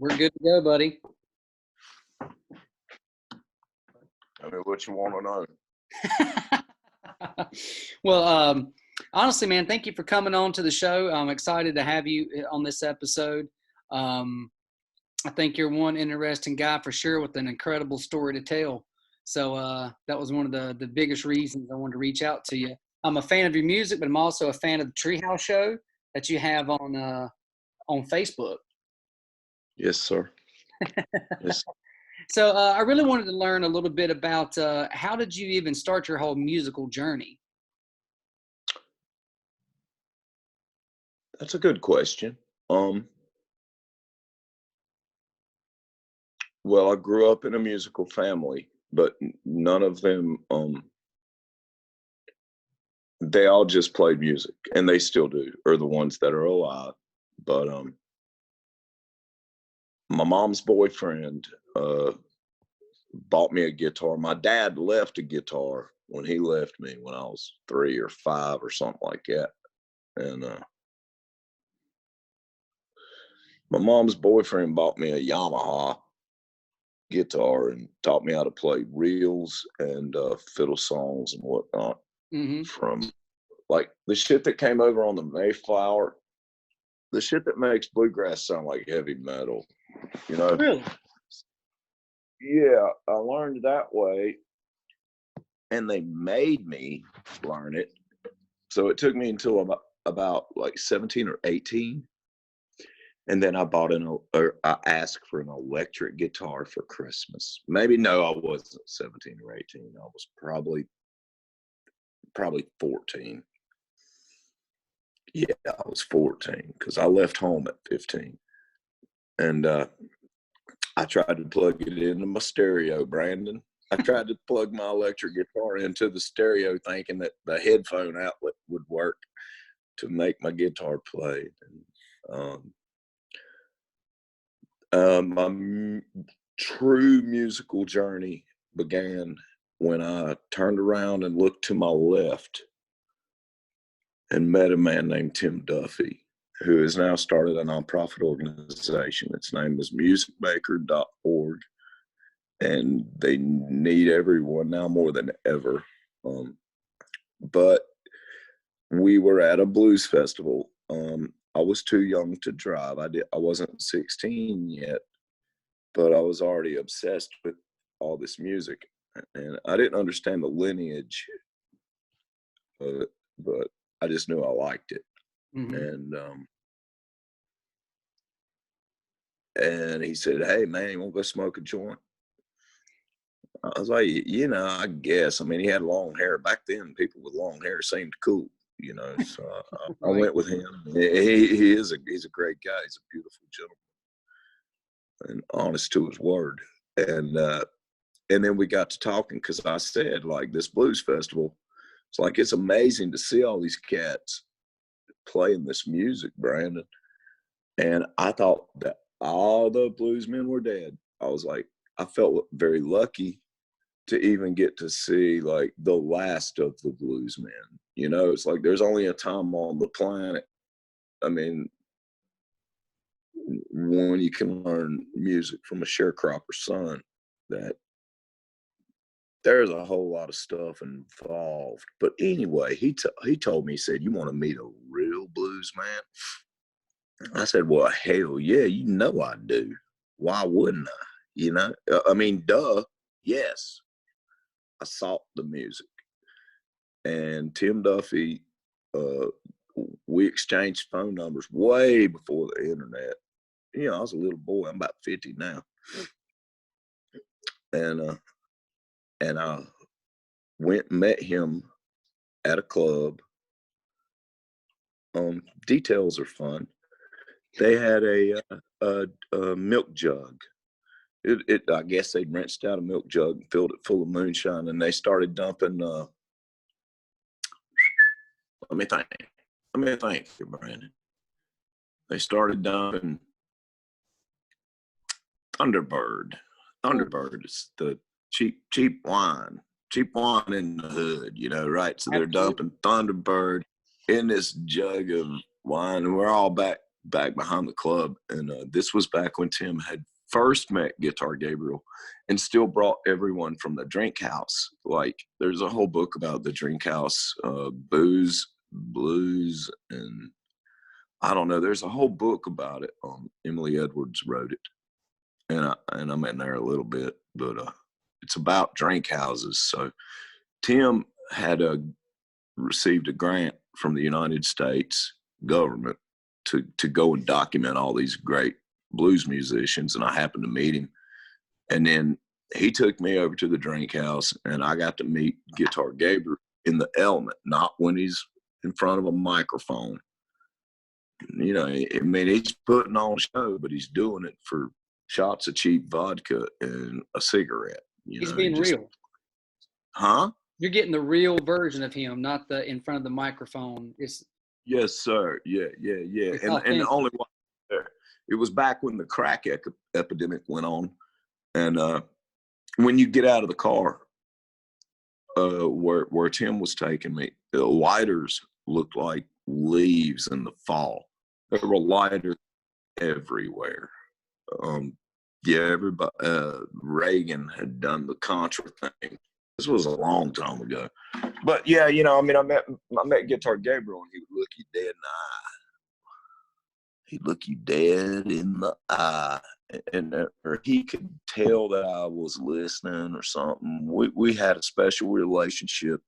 We're good to go, buddy. I mean, what you want to know? Well, honestly, man, thank you for coming on to the show. I'm excited to have you on this episode. I think you're one interesting guy for sure with an incredible story to tell. So that was one of the biggest reasons I wanted to reach out to you. I'm a fan of your music, but I'm also a fan of the Treehouse Show that you have on Facebook. Yes, sir. Yes. So I really wanted to learn a little bit about how did you even start your whole musical journey? That's a good question. Well, I grew up in a musical family, but none of them, they all just played music, and they still do, or the ones that are alive. But my mom's boyfriend bought me a guitar. My dad left a guitar when he left me when I was 3 or 5 or something like that. And my mom's boyfriend bought me a Yamaha guitar and taught me how to play reels and fiddle songs and whatnot. Mm-hmm. From like the shit that came over on the Mayflower, the shit that makes bluegrass sound like heavy metal, you know? Really? Yeah, I learned that way, and they made me learn it. So it took me until about like 17 or 18. And then I I asked for an electric guitar for Christmas. Maybe no, I wasn't 17 or 18. I was probably 14. Yeah, I was 14 because I left home at 15. And I tried to plug it into my stereo, Brandon. I tried to plug my electric guitar into the stereo thinking that the headphone outlet would work to make my guitar play. And my true musical journey began when I turned around and looked to my left and met a man named Tim Duffy, who has now started a nonprofit organization. Its name is musicmaker.org, and they need everyone now more than ever. But we were at a blues festival. I was too young to drive. I wasn't 16 yet, but I was already obsessed with all this music, and I didn't understand the lineage of it, but I just knew I liked it. Mm-hmm. And he said, "Hey man, you want to go smoke a joint?" I was like, I guess. I mean, he had long hair. Back then, people with long hair seemed cool, so I went with him. He's a great guy. He's a beautiful gentleman and honest to his word. And then we got to talking because I said, like, this blues festival, it's amazing to see all these cats playing this music, Brandon. And I thought that all the bluesmen were dead. I was like, I felt very lucky to even get to see like the last of the bluesmen. It's like there's only a time on the planet, I mean, when you can learn music from a sharecropper's son, that there's a whole lot of stuff involved. But anyway, he told me, he said, "You want to meet a real blues man?" I said, "Well, hell yeah, I do. Why wouldn't I? I mean, duh, yes." I sought the music. And Tim Duffy, we exchanged phone numbers way before the internet. I was a little boy. I'm about 50 now. And I went and met him at a club. Details are fun. They had a milk jug. I guess they'd rinsed out a milk jug and filled it full of moonshine, and they started dumping. Let me think here, Brandon. They started dumping Thunderbird. Thunderbird is the cheap wine in the hood, right? So they're dumping Thunderbird in this jug of wine, and we're all back back behind the club. And this was back when Tim had first met Guitar Gabriel and still brought everyone from the drink house. Like, there's a whole book about the drink house, booze, blues, and I don't know. There's a whole book about it. Emily Edwards wrote it, and I'm in there a little bit, but it's about drink houses. So Tim had received a grant from the United States government to go and document all these great blues musicians, and I happened to meet him. And then he took me over to the drink house, and I got to meet Guitar Gabriel in the element, not when he's in front of a microphone. You know, I mean, he's putting on a show, but he's doing it for shots of cheap vodka and a cigarette. You He's know, being real. Huh? You're getting the real version of him, not the in front of the microphone. Yes, sir. Yeah. It's And the authentic. only one there, it was back when the crack epidemic went on, and when you get out of the car, where Tim was taking me, the lighters looked like leaves in the fall. There were lighters everywhere. Yeah, everybody. Reagan had done the Contra thing. This was a long time ago, but yeah, you know, I mean, I met Guitar Gabriel, and he would look you dead in the eye. He'd look you dead in the eye, and or he could tell that I was listening or something. We had a special relationship,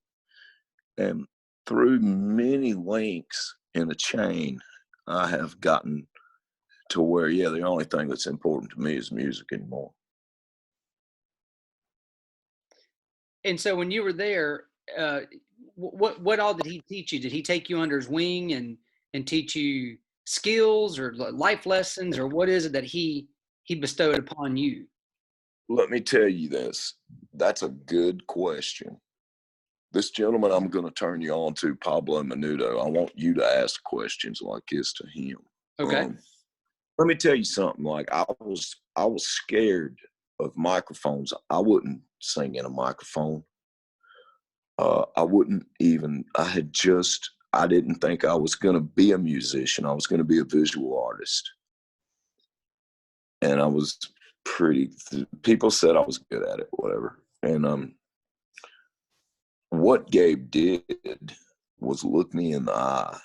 and through many links in the chain, I have gotten to where, yeah, the only thing that's important to me is music anymore. And so when you were there, what all did he teach you? Did he take you under his wing and teach you skills or life lessons, or what is it that he bestowed upon you? Let me tell you this. That's a good question. This gentleman I'm going to turn you on to, Pablo Menudo, I want you to ask questions like this to him. Okay. Let me tell you something. Like, I was scared of microphones. I wouldn't sing in a microphone. I wouldn't even. I didn't think I was going to be a musician. I was going to be a visual artist, and I was people said I was good at it, whatever. And what Gabe did was look me in the eye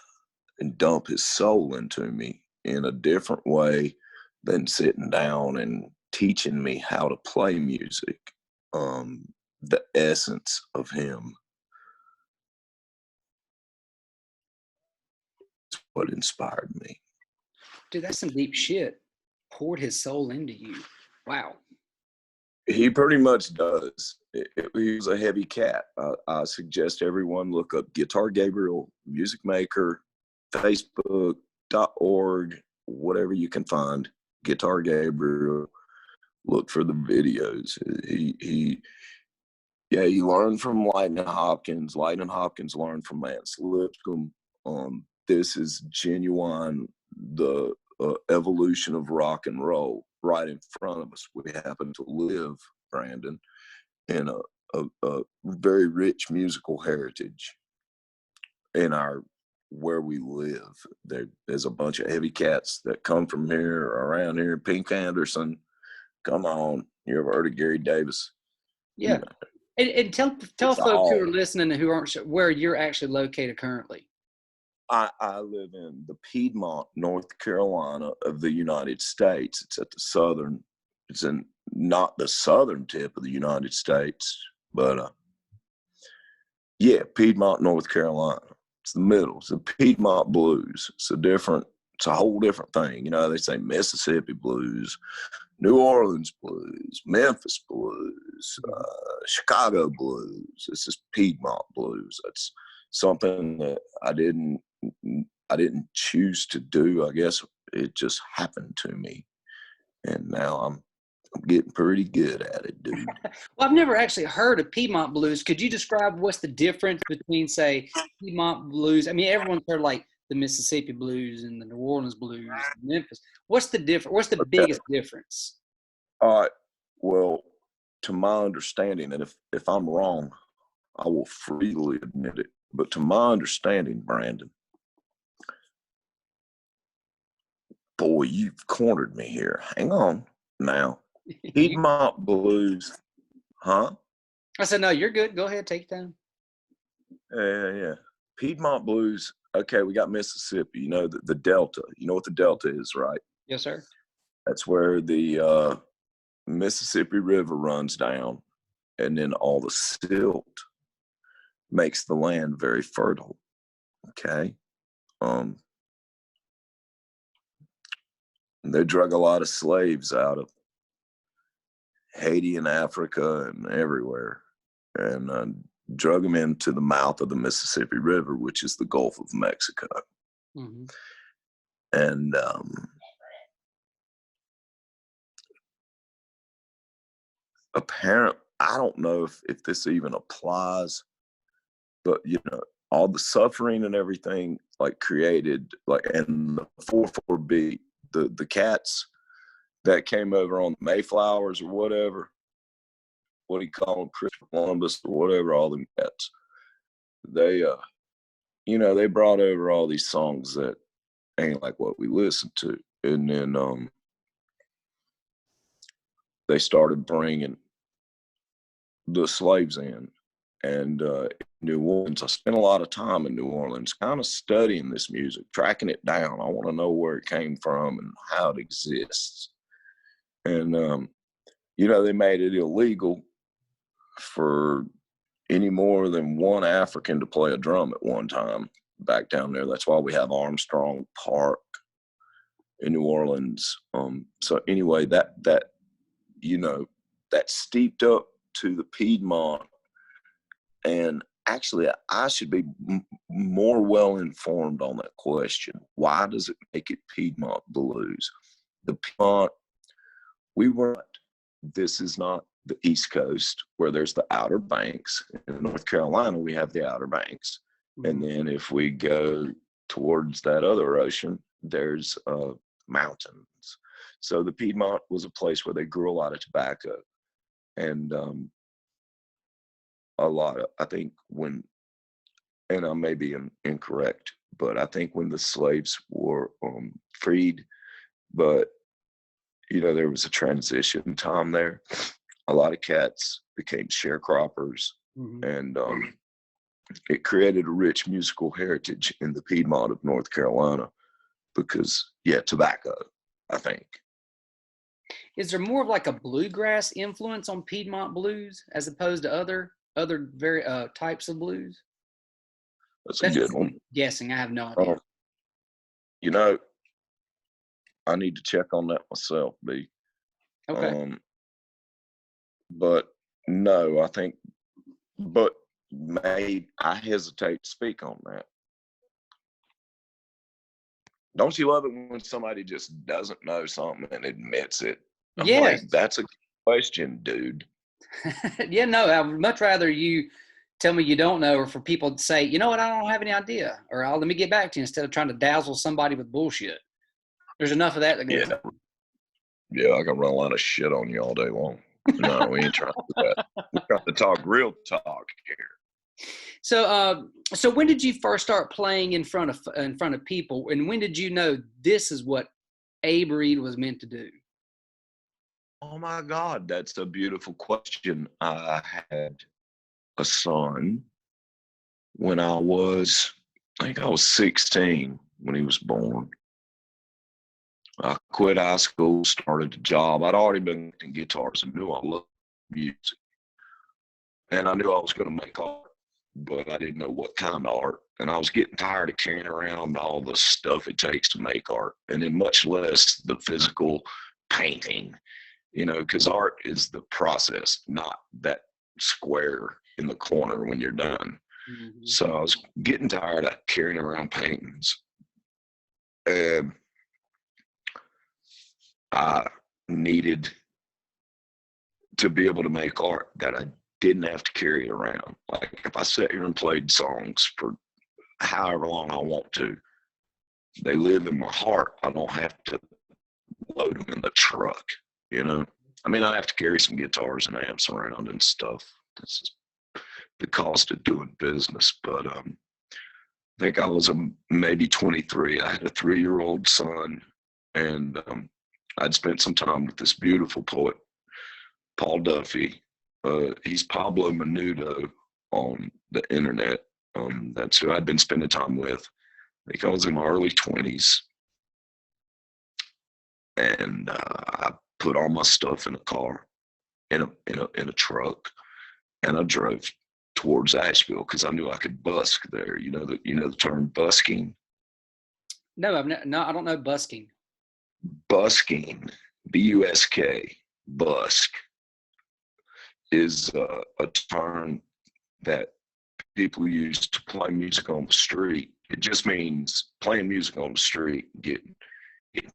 and dump his soul into me in a different way than sitting down and teaching me how to play music. The essence of him is what inspired me. Dude, that's some deep shit. Poured his soul into you. Wow. He pretty much does. He was a heavy cat. I suggest everyone look up Guitar Gabriel, Music Maker, Facebook.org, whatever you can find. Guitar Gabriel. Look for the videos. He learned from Lightning Hopkins. Lightning Hopkins learned from Lance Lipscomb. This is genuine, the evolution of rock and roll right in front of us. We happen to live, Brandon, in a very rich musical heritage in where we live. There's a bunch of heavy cats that come from here, around here. Pink Anderson, come on. You ever heard of Gary Davis? Yeah. You know, And tell folks who are listening and who aren't sure where you're actually located currently. I live in the Piedmont, North Carolina of the United States. It's in not the southern tip of the United States, but yeah, Piedmont, North Carolina. It's the middle. It's the Piedmont blues. It's a whole different thing. You know, they say Mississippi blues, New Orleans blues, Memphis blues, Chicago blues. This is Piedmont blues. That's something that I didn't choose to do. I guess it just happened to me, and now I'm getting pretty good at it, dude. Well, I've never actually heard of Piedmont blues. Could you describe what's the difference between, say, Piedmont blues? I mean, everyone's heard like the Mississippi blues and the New Orleans blues, Memphis. What's the difference? What's the biggest difference? All right. Well, to my understanding, and if I'm wrong, I will freely admit it. But to my understanding, Brandon, Boy, you've cornered me here. Hang on now. Piedmont blues, huh? I said, no, you're good. Go ahead, take your time. Yeah. Piedmont blues. Okay, we got Mississippi. You know the Delta. You know what the Delta is, right? Yes, sir. That's where the Mississippi River runs down, and then all the silt makes the land very fertile. Okay. They drug a lot of slaves out of Haiti and Africa and everywhere, and drug them into the mouth of the Mississippi River, which is the Gulf of Mexico. Mm-hmm. And apparently, I don't know if this even applies, but you know, all the suffering and everything like created like, and the 4-4 beat, the cats that came over on the Mayflowers or whatever, what do you call them, Christopher Columbus or whatever, all them cats, they you know, they brought over all these songs that ain't like what we listen to, and then they started bringing the slaves in. And New Orleans, I spent a lot of time in New Orleans kind of studying this music, tracking it down. I want to know where it came from and how it exists. And you know, they made it illegal for any more than one African to play a drum at one time back down there. That's why we have Armstrong Park in New Orleans. So anyway, that you know, that steeped up to the Piedmont. And actually, I should be more well informed on that question. Why does it make it Piedmont blues? The Piedmont, we were. This is not the East Coast where there's the Outer Banks. In North Carolina, we have the Outer Banks, and then if we go towards that other ocean, there's mountains. So the Piedmont was a place where they grew a lot of tobacco, and a lot of, I think when, and I may be incorrect, but I think when the slaves were freed, but you know, there was a transition time there. A lot of cats became sharecroppers, and it created a rich musical heritage in the Piedmont of North Carolina because, yeah, tobacco, I think. Is there more of like a bluegrass influence on Piedmont blues as opposed to other very types of blues? That's a That's good just one. guessing. I have no idea. You know, I need to check on that myself, B. Okay. But no, I think, but I hesitate to speak on that. Don't you love it when somebody just doesn't know something and admits it? I'm Yes. like, that's a question, dude. Yeah, no, I would much rather you tell me you don't know, or for people to say, you know what, I don't have any idea, or let me get back to you, instead of trying to dazzle somebody with bullshit. There's enough of that goes on. Yeah, I can run a lot of shit on you all day long. No, we ain't trying to do that. We're trying to talk real talk here. So when did you first start playing in front of people, and when did you know this is what Abe Reid was meant to do? Oh my God, that's a beautiful question. I had a son when I think I was 16 when he was born. I quit high school, started a job. I'd already been in guitars and knew I loved music. And I knew I was going to make art, but I didn't know what kind of art. And I was getting tired of carrying around all the stuff it takes to make art, and then much less the physical painting, you know, because art is the process, not that square in the corner when you're done. So I was getting tired of carrying around paintings. And I needed to be able to make art that I didn't have to carry it around. Like if I sat here and played songs for however long I want to, they live in my heart. I don't have to load them in the truck, you know? I mean, I have to carry some guitars and amps around and stuff. This is the cost of doing business. But I think I was maybe 23. I had a 3-year-old son, and I'd spent some time with this beautiful poet, Paul Duffy. He's Pablo Menudo on the internet. That's who I'd been spending time with. I think I was in my early 20s, and I put all my stuff in a car, in a truck, and I drove towards Asheville because I knew I could busk there. You know the term busking. No, I don't know busking. Busking, B-U-S-K, busk, is a term that people use to play music on the street. It just means playing music on the street, getting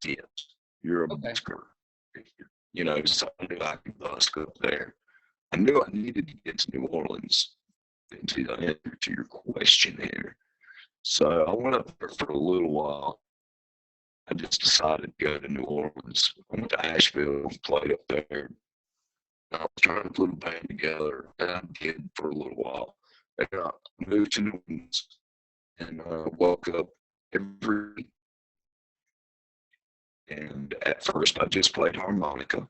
tips. You're a busker. You know, so I knew I could busk up there. I knew I needed to get to New Orleans to answer to your question here. So I went up there for a little while. I just decided to go to New Orleans. I went to Asheville, played up there. I was trying to put a band together, and I did for a little while. And I moved to New Orleans, and woke up every week. And at first, I just played harmonica.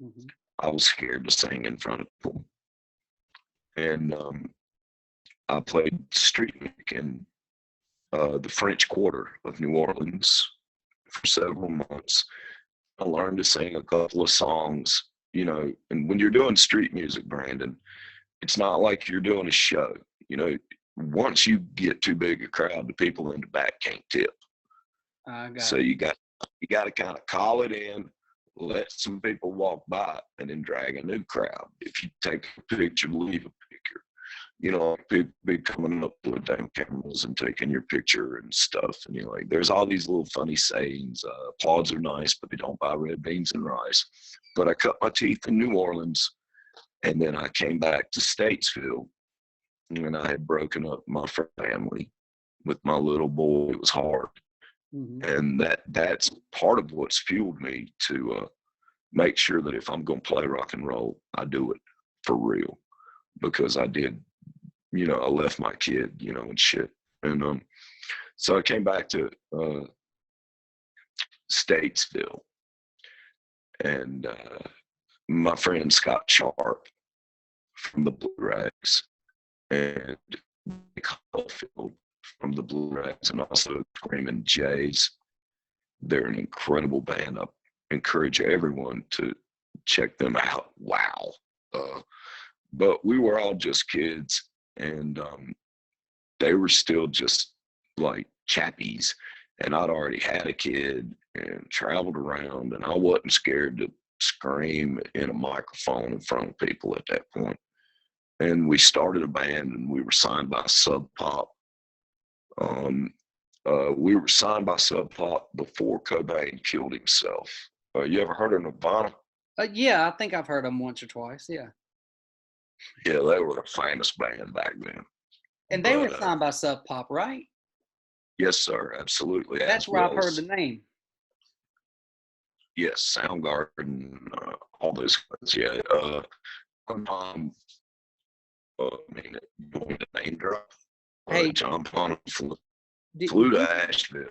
Mm-hmm. I was scared to sing in front of people. And I played street music in the French Quarter of New Orleans for several months. I learned to sing a couple of songs, you know, and when you're doing street music, Brandon, it's not like you're doing a show. You know, once you get too big a crowd, the people in the back can't tip. So you got to kind of call it in, let some people walk by, and then drag a new crowd. If you take a picture, leave a picture. You know, people be coming up with damn cameras and taking your picture and stuff. And you're like, there's all these little funny sayings. Applause are nice, but they don't buy red beans and rice. But I cut my teeth in New Orleans, and then I came back to Statesville, and I had broken up my family with my little boy. It was hard. Mm-hmm. And that's part of what's fueled me to make sure that if I'm going to play rock and roll, I do it for real. Because I did, you know, I left my kid, you know, and shit. And so I came back to Statesville, and my friend Scott Sharp from the Blue Rags and Nick Hallfield from the Blue Rags, and also Screaming Jays. They're an incredible band. I encourage everyone to check them out. Wow. But we were all just kids, and they were still just like chappies. And I'd already had a kid and traveled around, and I wasn't scared to scream in a microphone in front of people at that point. And we started a band, and we were signed by Sub Pop. We were signed by Sub Pop before Cobain killed himself. You ever heard of Nirvana? Yeah, I think I've heard them once or twice. Yeah. Yeah, they were a famous band back then. And they were signed by Sub Pop, right? Yes, sir. Absolutely. That's where I've heard the name. Yes, Soundgarden, all those guys. Yeah. My mom, you want to name drop? Hey, John Bonham flew to Asheville.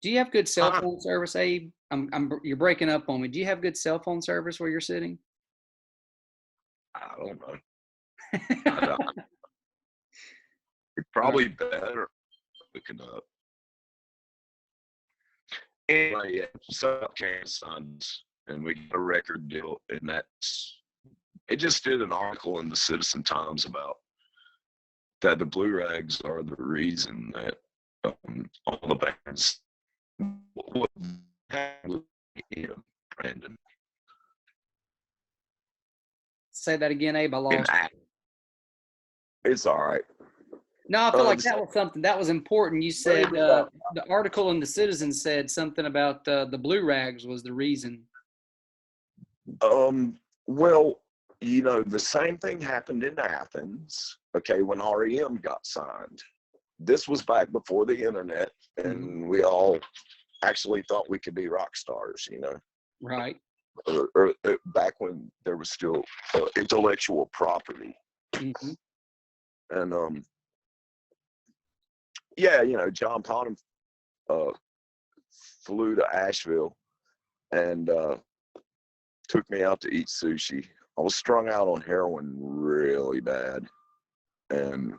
Do you have good cell phone service, Abe? You're breaking up on me. Do you have good cell phone service where you're sitting? I don't know. It's probably better looking up. Anyway, yeah, so Kansas Suns, and we got a record deal, and it just did an article in the Citizen Times about that the Blue Rags are the reason that all the bands. What happened with Brandon? Say that again, Abe. I lost. It's all right. No, I feel like that was something that was important. You said the article in the Citizen said something about the Blue Rags was the reason. Well, you know, the same thing happened in Athens. Okay, when REM got signed, this was back before the internet, and we all actually thought we could be rock stars. You know, right? Or back when there was still intellectual property, and yeah, you know, John Bonham flew to Asheville, and took me out to eat sushi. I was strung out on heroin really bad, and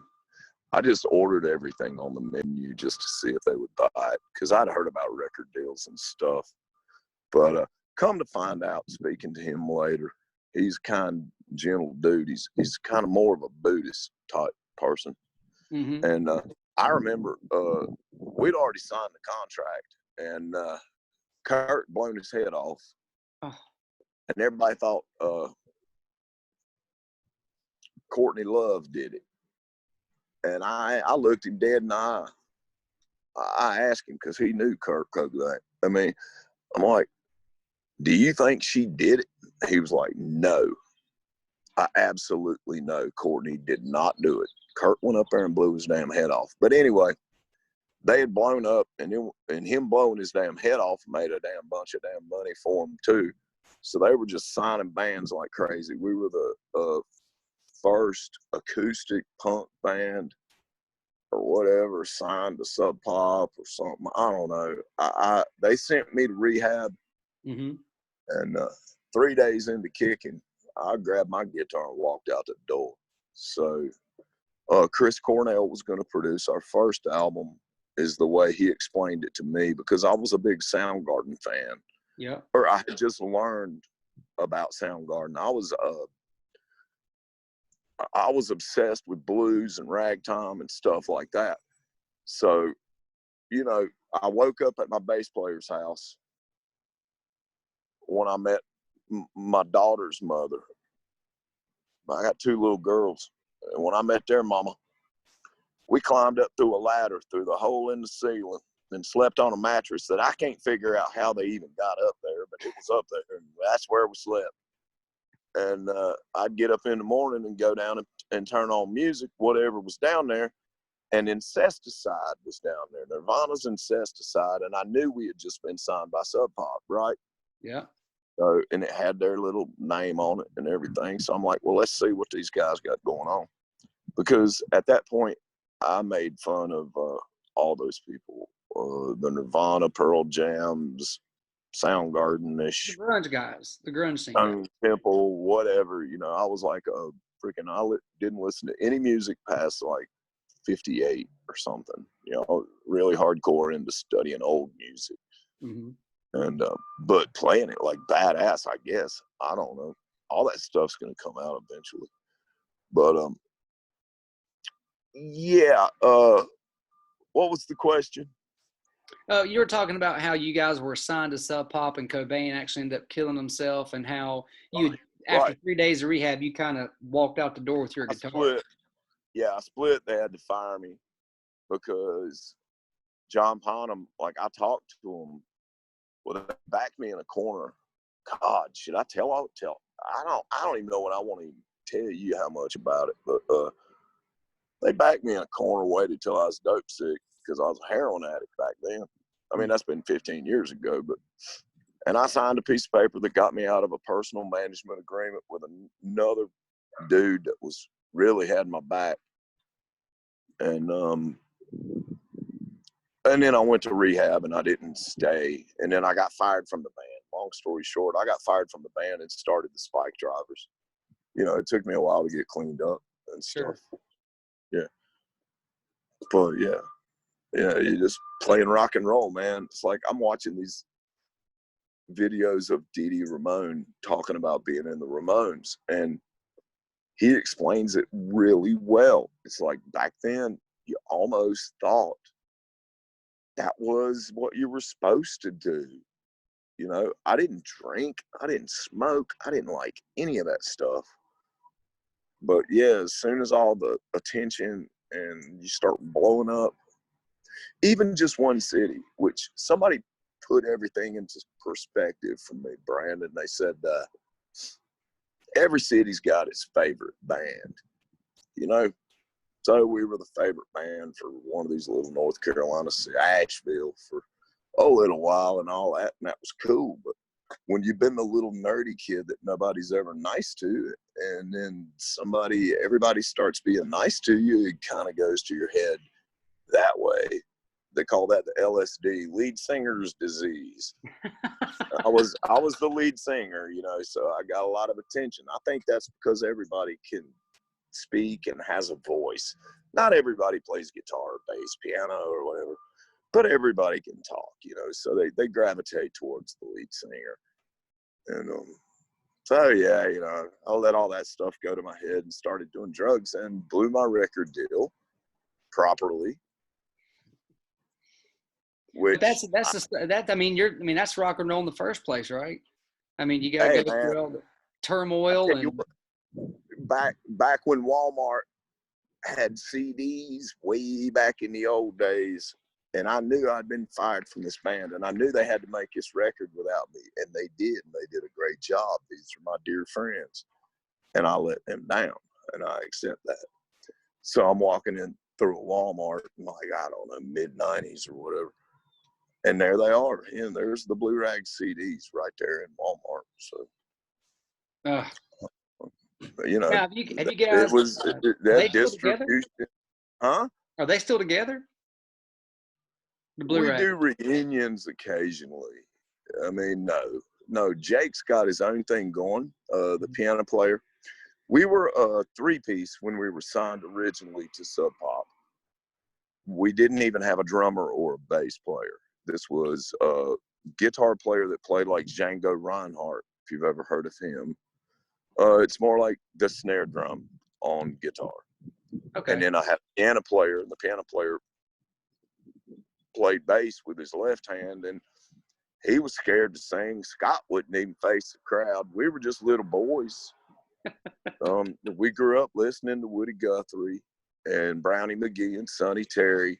I just ordered everything on the menu just to see if they would buy it, because I'd heard about record deals and stuff. But come to find out, speaking to him later, he's a kind, gentle dude. He's kind of more of a Buddhist type person. Mm-hmm. And I remember we'd already signed the contract, and Kurt blown his head off, Oh. and everybody thought Courtney Love did it. And I looked him dead in the eye. I asked him, because he knew Kurt Cobain. I mean, I'm like, do you think she did it? He was like, no. I absolutely know Courtney did not do it. Kurt went up there and blew his damn head off. But anyway, they had blown up, and him blowing his damn head off made a damn bunch of damn money for him too. So they were just signing bands like crazy. We were the first acoustic punk band or whatever signed to Sub Pop or something. I don't know. They sent me to rehab, Mm-hmm. and 3 days into kicking, I grabbed my guitar and walked out the door. So Chris Cornell was going to produce our first album, is the way he explained it to me, because I was a big Soundgarden fan. Yeah. Or I had just learned about Soundgarden. I was obsessed with blues and ragtime and stuff like that. So, you know, I woke up at my bass player's house when I met my daughter's mother. I got 2 little girls. And when I met their mama, we climbed up through a ladder through the hole in the ceiling and slept on a mattress that I can't figure out how they even got up there, but it was up there, and that's where we slept. And I'd get up in the morning and go down and turn on music, whatever was down there, and Incesticide was down there. Nirvana's Incesticide, and I knew we had just been signed by Sub Pop, right? Yeah. So, and it had their little name on it and everything. So I'm like, well, let's see what these guys got going on. Because at that point, I made fun of all those people, the Nirvana, Pearl Jams, Soundgarden-ish, The grunge guys, the grunge scene. Stone Temple, whatever. You know, I was like a freaking, didn't listen to any music past like 58 or something. You know, really hardcore into studying old music. Mm-hmm. And but playing it like badass, I guess. I don't know. All that stuff's gonna come out eventually. But yeah. What was the question? You were talking about how you guys were assigned to Sub Pop, and Cobain actually ended up killing himself, and how you, after 3 days of rehab, you kind of walked out the door with your guitar. I split. They had to fire me because John Bonham, like, I talked to him. Well, they backed me in a corner. God, should I tell? I'll tell. I don't even know what I want to even tell you how much about it. But they backed me in a corner, waited till I was dope sick, because I was a heroin addict back then. I mean, that's been 15 years ago. And I signed a piece of paper that got me out of a personal management agreement with another dude that was really had my back. And then I went to rehab, and I didn't stay. And then I got fired from the band. Long story short, I got fired from the band and started the Spike Drivers. You know, it took me a while to get cleaned up and stuff. Sure. Yeah. But yeah, you're just playing rock and roll, man. It's like I'm watching these videos of Dee Dee Ramone talking about being in the Ramones, and he explains it really well. It's like back then you almost thought that was what you were supposed to do. You know, I didn't drink, I didn't smoke, I didn't like any of that stuff. But yeah, as soon as all the attention and you start blowing up, even just one city, which somebody put everything into perspective for me, Brandon. They said every city's got its favorite band, you know. So we were the favorite band for one of these little North Carolina, Asheville, for a little while and all that, and that was cool. But when you've been the little nerdy kid that nobody's ever nice to, and then everybody starts being nice to you, it kind of goes to your head that way. They call that the LSD, lead singer's disease. I was the lead singer, you know, so I got a lot of attention. I think that's because everybody can speak and has a voice. Not everybody plays guitar, bass, piano, or whatever, but everybody can talk, you know, so they gravitate towards the lead singer. And so, yeah, you know, I let all that stuff go to my head and started doing drugs and blew my record deal properly. Which I mean, that's rock and roll in the first place, right? I mean, you got to hey, go man, through all the turmoil and back when Walmart had CDs way back in the old days, and I knew I'd been fired from this band, and I knew they had to make this record without me, and they did, and they did a great job. These are my dear friends, and I let them down, and I accept that. So I'm walking in through a Walmart, like, I don't know, mid-90s or whatever, and there they are. And there's the Blue Rag CDs right there in Walmart. So, you know, now, have you it guys? was Are they that still together? distribution. Huh? Are they still together? The Blue We Rag. do reunions occasionally. I mean, no. Jake's got his own thing going. The piano player. We were a three-piece when we were signed originally to Sub Pop. We didn't even have a drummer or a bass player. This was a guitar player that played like Django Reinhardt, if you've ever heard of him. It's more like the snare drum on guitar. Okay. And then I had a piano player, and the piano player played bass with his left hand, and he was scared to sing. Scott wouldn't even face the crowd. We were just little boys. We grew up listening to Woody Guthrie and Brownie McGee and Sonny Terry,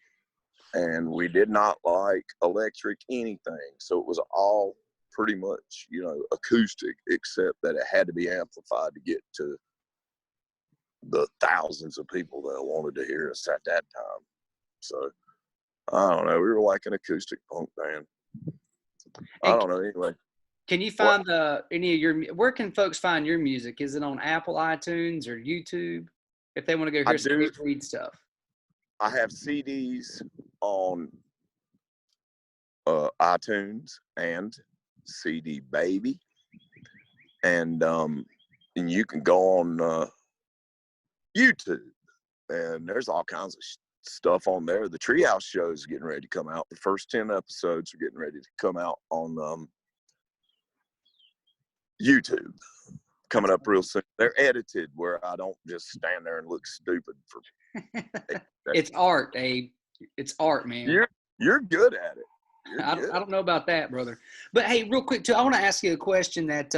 and we did not like electric anything. So it was all pretty much, you know, acoustic, except that it had to be amplified to get to the thousands of people that wanted to hear us at that time. So I don't know. We were like an acoustic punk band. I don't know. Anyway, can you find any of your? Where can folks find your music? Is it on Apple iTunes or YouTube? If they want to go hear some Abe Reid stuff, I have CDs on iTunes and CD Baby, and you can go on YouTube, and there's all kinds of stuff on there. The Treehouse show is getting ready to come out. The first 10 episodes are getting ready to come out on YouTube, coming up real soon. They're edited where I don't just stand there and look stupid for it's art, Abe. It's art, man. You're good at it. I don't know about that, brother. But hey, real quick too, I want to ask you a question that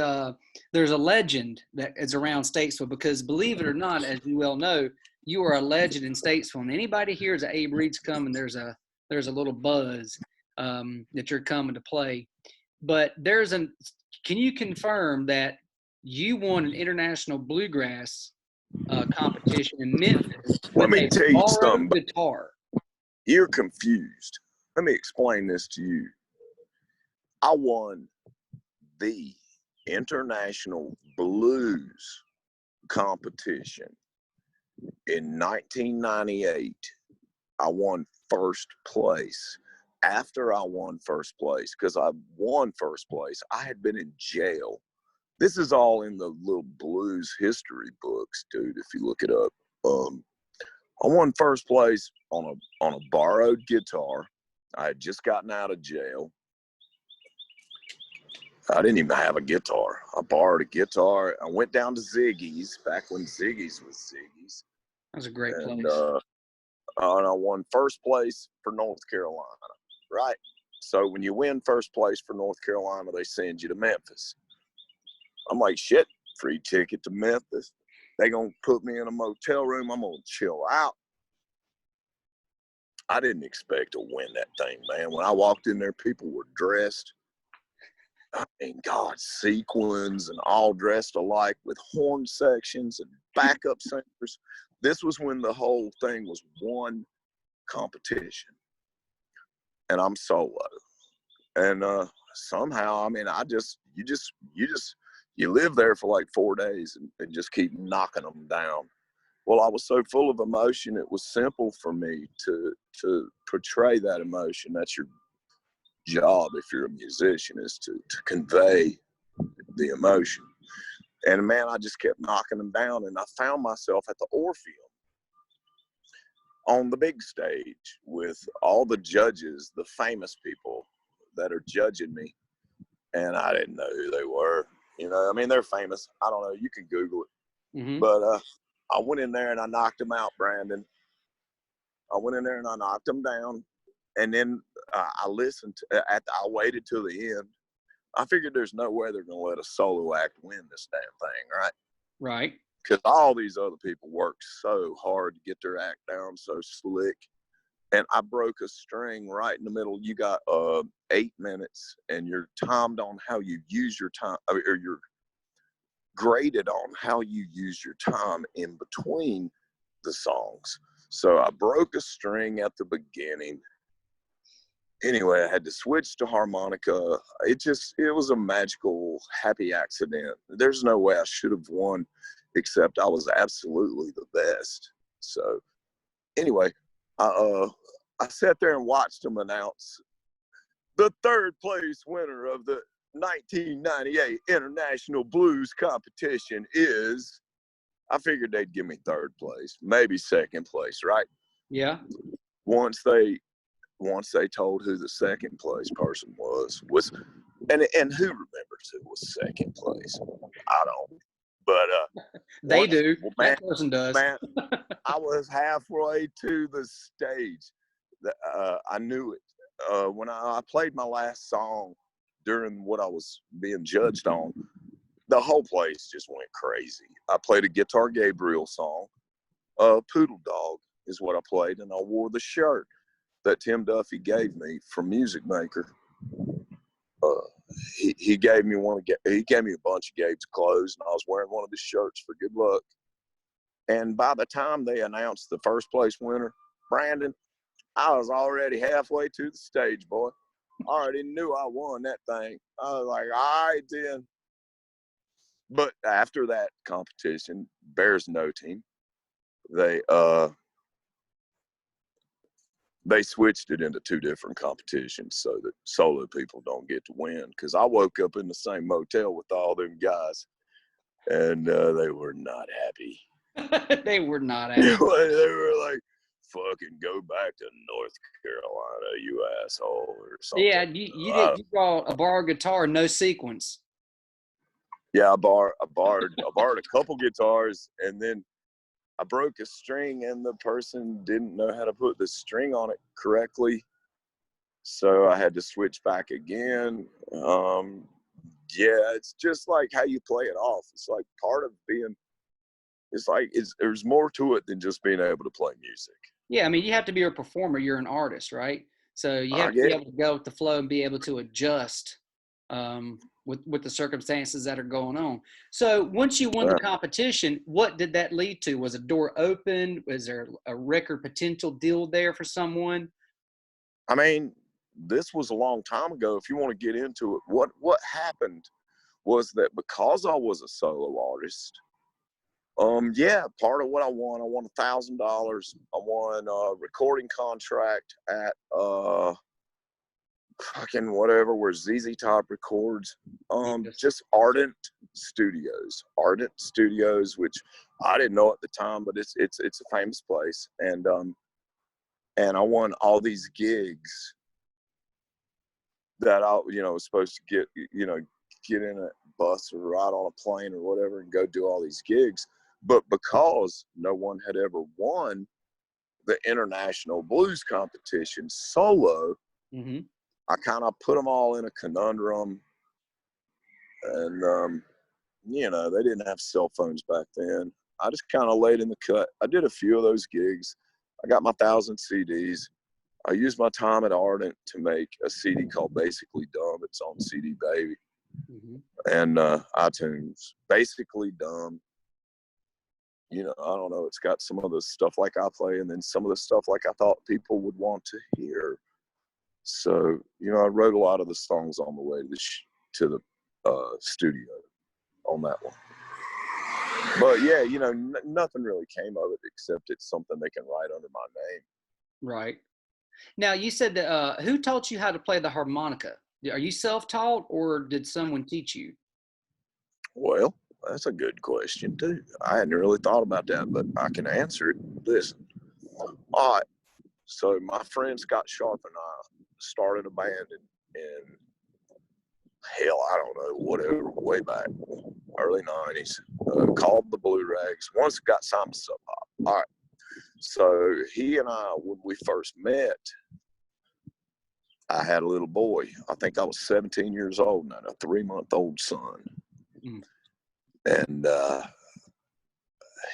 there's a legend that is around Statesville, because believe it or not, as you well know, you are a legend in Statesville. And anybody hears that Abe Reid's coming, there's a little buzz that you're coming to play. But can you confirm that you won an international bluegrass competition in Memphis with a borrowed guitar? You're confused. Let me explain this to you. I won the international blues competition in 1998. I won first place. After I won first place, because I won first place, I had been in jail. This is all in the little blues history books, dude, if you look it up. I won first place on a borrowed guitar. I had just gotten out of jail. I didn't even have a guitar. I borrowed a guitar. I went down to Ziggy's back when Ziggy's was Ziggy's. That was a great place. And I won first place for North Carolina, right? So when you win first place for North Carolina, they send you to Memphis. I'm like, shit, free ticket to Memphis. They gonna put me in a motel room. I'm gonna chill out. I didn't expect to win that thing, man. When I walked in there, people were dressed in God sequins and all dressed alike with horn sections and backup singers. This was when the whole thing was one competition, and I'm solo. And somehow, I mean, you live there for like 4 days and just keep knocking them down. Well, I was so full of emotion, it was simple for me to portray that emotion. That's your job if you're a musician, is to convey the emotion. And man, I just kept knocking them down, and I found myself at the Orpheum on the big stage with all the judges, the famous people that are judging me, and I didn't know who they were. You know, I mean, they're famous. I don't know. You can Google it. Mm-hmm. But I went in there and I knocked them out, Brandon. I went in there and I knocked them down, and then I listened. I waited till the end. I figured there's no way they're going to let a solo act win this damn thing, right? Right. Because all these other people worked so hard to get their act down, so slick. And I broke a string right in the middle. You got 8 minutes, and you're timed on how you use your time, or you're graded on how you use your time in between the songs. So I broke a string at the beginning. Anyway, I had to switch to harmonica. It was a magical, happy accident. There's no way I should have won, except I was absolutely the best. So anyway, I sat there and watched them announce the third place winner of the 1998 International Blues Competition is, I figured they'd give me third place, maybe second place, right? Yeah. Once they told who the second place person was, and who remembers who was second place? I don't. But They do. well, That person does. man, I was halfway to the stage. I knew it. When I played my last song during what I was being judged on, the whole place just went crazy. I played a Guitar Gabriel song. Poodle Dog is what I played, and I wore the shirt that Tim Duffy gave me from Music Maker. He gave me he gave me a bunch of Gabe's clothes, and I was wearing one of his shirts for good luck. And by the time they announced the first place winner, Brandon, I was already halfway to the stage, boy. I already knew I won that thing. I was like, all right then. But after that competition, Bears No Team, they switched it into 2 different competitions so that solo people don't get to win. Because I woke up in the same motel with all them guys, and they were not happy. They were not happy. They were like, fucking go back to North Carolina, you asshole, or something. Yeah, you brought a bar guitar, no sequence. Yeah, I borrowed a couple guitars, and then I broke a string, and the person didn't know how to put the string on it correctly, so I had to switch back again. Yeah, it's just like how you play it off. It's like part of being. There's more to it than just being able to play music. Yeah, I mean, you have to be a performer. You're an artist, right? So you have to be able to go with the flow and be able to adjust with the circumstances that are going on. So once you won the competition, what did that lead to? Was a door open? Was there a record potential deal there for someone? I mean, this was a long time ago. If you want to get into it, what happened was that because I was a solo artist, part of what I won $1,000. I won a recording contract at fucking whatever where ZZ Top records. Just Ardent Studios, which I didn't know at the time, but it's a famous place. And I won all these gigs that I was supposed to get in a bus or ride on a plane or whatever and go do all these gigs. But because no one had ever won the International Blues Competition solo, mm-hmm. I kind of put them all in a conundrum. And, they didn't have cell phones back then. I just kind of laid in the cut. I did a few of those gigs. I got my 1,000 CDs. I used my time at Ardent to make a CD called Basically Dumb. It's on CD Baby. Mm-hmm. And iTunes. Basically Dumb. I don't know. It's got some of the stuff like I play, and then some of the stuff like I thought people would want to hear. So, I wrote a lot of the songs on the way to the studio on that one. But yeah, nothing really came of it except it's something they can write under my name. Right. Now you said that who taught you how to play the harmonica? Are you self-taught or did someone teach you? Well, that's a good question too. I hadn't really thought about that, but I can answer it. Listen, all right. So my friend Scott Sharp and I started a band in hell, I don't know, whatever, way back, early '90s, called the Blue Rags. Once it got signed to Sub Pop. All right. So he and I, when we first met, I had a little boy. I think I was 17 years old and had a 3-month-old son. Mm. And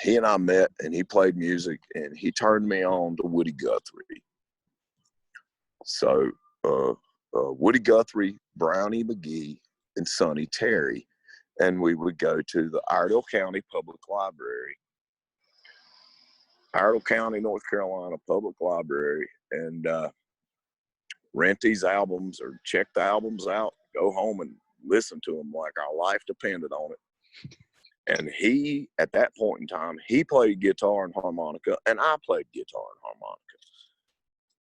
he and I met, and he played music, and he turned me on to Woody Guthrie. So Woody Guthrie, Brownie McGee, and Sonny Terry, and we would go to the Iredell County Public Library, Iredell County, North Carolina Public Library, and rent these albums or check the albums out, go home and listen to them like our life depended on it. And he, at that point in time, he played guitar and harmonica, and I played guitar and harmonica.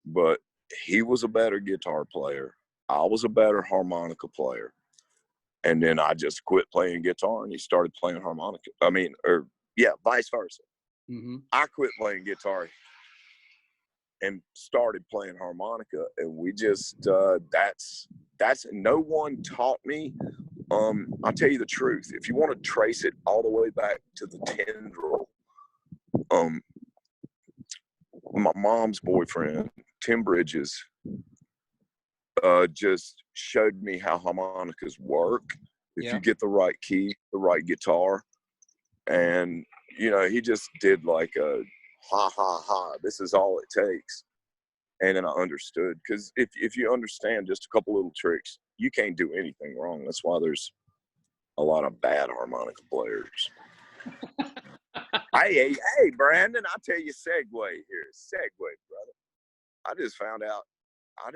But he was a better guitar player. I was a better harmonica player. And then I just quit playing guitar, and he started playing harmonica. Vice versa. Mm-hmm. I quit playing guitar and started playing harmonica, and we just that's no one taught me. I'll tell you the truth. If you want to trace it all the way back to the tendril, my mom's boyfriend, Tim Bridges, just showed me how harmonicas work. If you get the right key, the right guitar, and he just did like a ha ha ha. This is all it takes. And then I understood, because if you understand just a couple little tricks, you can't do anything wrong. That's why there's a lot of bad harmonica players. hey, Brandon, I'll tell you segue here. Segue, brother. I just found out, I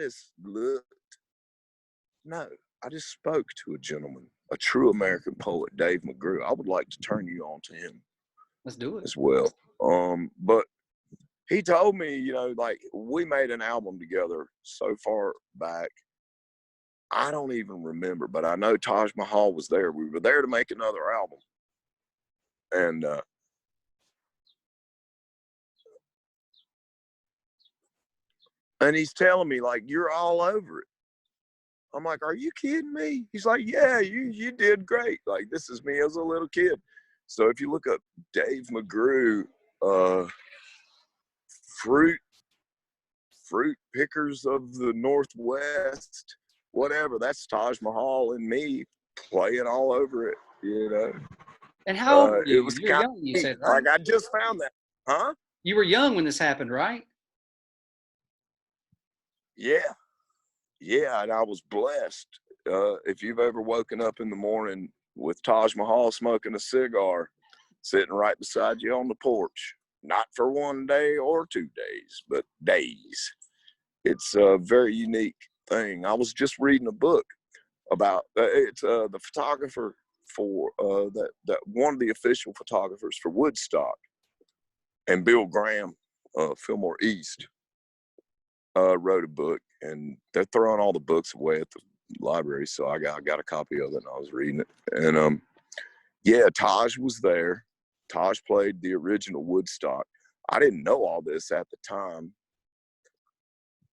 just spoke to a gentleman, a true American poet, Dave McGrew. I would like to turn you on to him. Let's do it. As well. But he told me, like, we made an album together so far back, I don't even remember, but I know Taj Mahal was there. We were there to make another album. And he's telling me, like, you're all over it. I'm like, are you kidding me? He's like, yeah, you did great. Like, this is me as a little kid. So if you look up Dave McGrew, fruit pickers of the Northwest, whatever, that's Taj Mahal and me playing all over it, And how old were you? It was You're young, you said, right? like, I just found that. Huh? You were young when this happened, right? Yeah, and I was blessed. If you've ever woken up in the morning with Taj Mahal smoking a cigar, sitting right beside you on the porch, not for 1 day or 2 days, but days. It's a very unique thing. I was just reading a book about it's the photographer for that one of the official photographers for Woodstock, and Bill Graham, Fillmore East, wrote a book, and they're throwing all the books away at the library. So I got a copy of it, and I was reading it. And Taj was there. Taj played the original Woodstock. I didn't know all this at the time.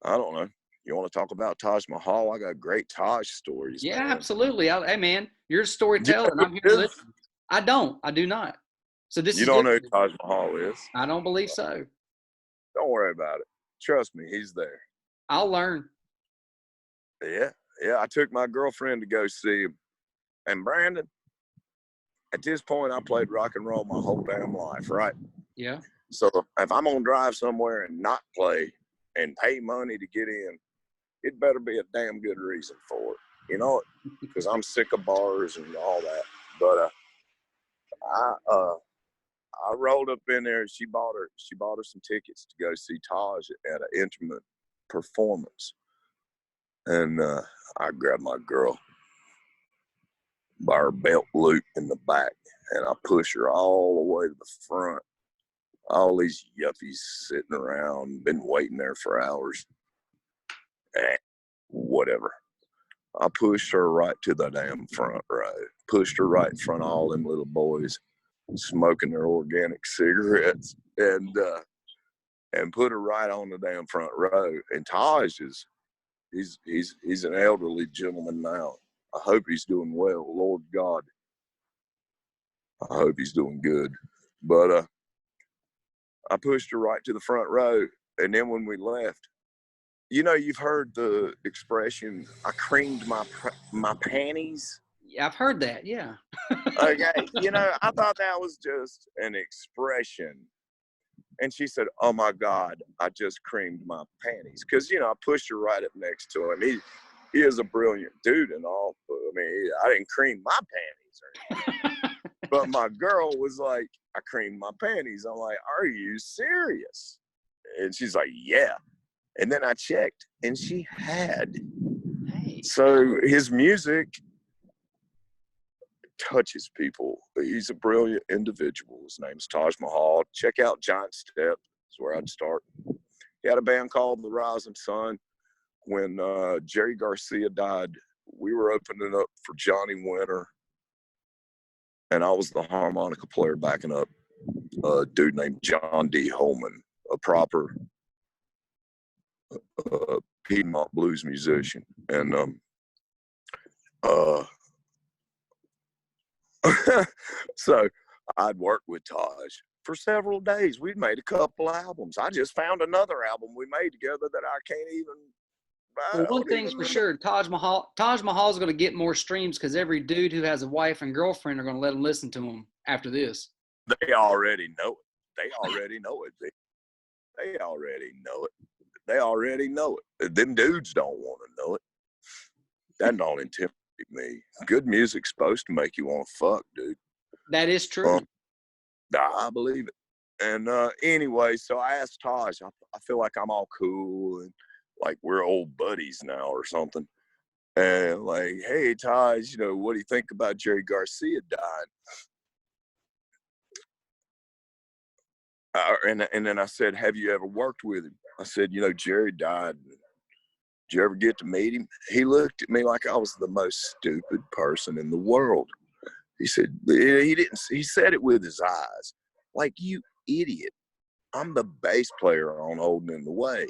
I don't know. You want to talk about Taj Mahal? I got great Taj stories. Yeah, man. absolutely. Hey, man, you're a You know storyteller, and I'm here to listen. I do not. So this You is don't good. know who Taj Mahal is? I don't believe so. Don't worry about it. Trust me, he's there. I'll learn. Yeah. I took my girlfriend to go see him. And Brandon, at this point, I played rock and roll my whole damn life, right? Yeah. So if I'm gonna drive somewhere and not play and pay money to get in, it better be a damn good reason for it, because I'm sick of bars and all that. But I rolled up in there, and she bought her some tickets to go see Taj at an intimate performance. And I grabbed my girl. by her belt loop in the back, and I push her all the way to the front. All these yuppies sitting around, been waiting there for hours. Whatever. I pushed her right to the damn front row. Pushed her right in front of all them little boys smoking their organic cigarettes, and put her right on the damn front row. And Taj he's an elderly gentleman now. I hope he's doing well. Lord God, I hope he's doing good. But I pushed her right to the front row, and then when we left, you know, you've heard the expression, I creamed my panties. Yeah, I've heard that. Yeah. Okay, you know, I thought that was just an expression. And she said, oh my God, I just creamed my panties. Because, you know, I pushed her right up next to him. He is a brilliant dude and all. I mean, I didn't cream my panties or anything. But my girl was like, I creamed my panties. I'm like, are you serious? And she's like, yeah. And then I checked, and she had. Hey. So his music touches people. He's a brilliant individual. His name's Taj Mahal. Check out Giant Step. That's where I'd start. He had a band called The Rising Sun. When Jerry Garcia died, we were opening up for Johnny Winter, and I was the harmonica player backing up a dude named John D. Holman, a proper Piedmont blues musician. And so I'd worked with Taj for several days. We'd made a couple albums. I just found another album we made together that I can't even. Well, one thing's for sure, Taj Mahal's going to get more streams because every dude who has a wife and girlfriend are going to let him listen to him after this. They already know it. They already know it. They already know it. They already know it. Them dudes don't want to know it. That don't intimidate me. Good music's supposed to make you want to fuck, dude. That is true. I believe it. And anyway, so I asked Taj, I feel like I'm all cool and like we're old buddies now or something. And like, hey, Taj, you know, what do you think about Jerry Garcia dying? And then I said, have you ever worked with him? I said, you know, Jerry died. Did you ever get to meet him? He looked at me like I was the most stupid person in the world. He said, he said it with his eyes. Like, you idiot. I'm the bass player on Old and in the Way.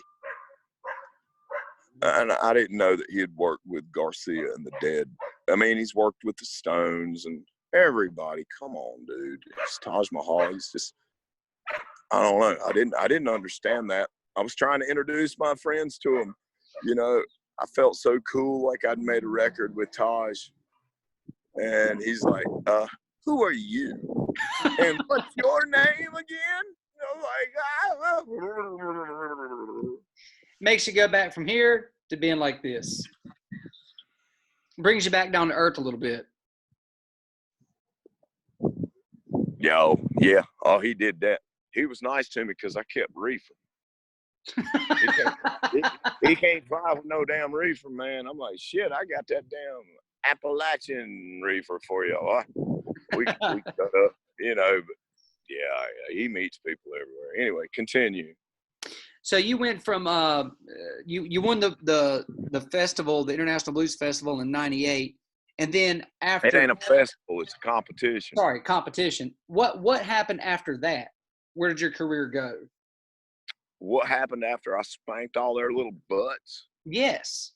And I didn't know that he had worked with Garcia and the Dead. I mean, he's worked with the Stones and everybody. Come on, dude. It's Taj Mahal. He's just, I don't know. I didn't understand that. I was trying to introduce my friends to him. You know, I felt so cool, like I'd made a record with Taj. And he's like, who are you? And what's your name again? I'm like, Makes you go back from here to being like this. Brings you back down to earth a little bit. yeah. Oh, he did that. He was nice to me because I kept reefer. He can't fly with no damn reefer, man. I'm like, shit, I got that damn Appalachian reefer for you. We cut up, you know, but yeah, he meets people everywhere. Anyway, continue. So you went from you won the festival, the International Blues Festival in '98, and then after it ain't a festival, it's a competition. Sorry, competition. What happened after that? Where did your career go? What happened after I spanked all their little butts? Yes.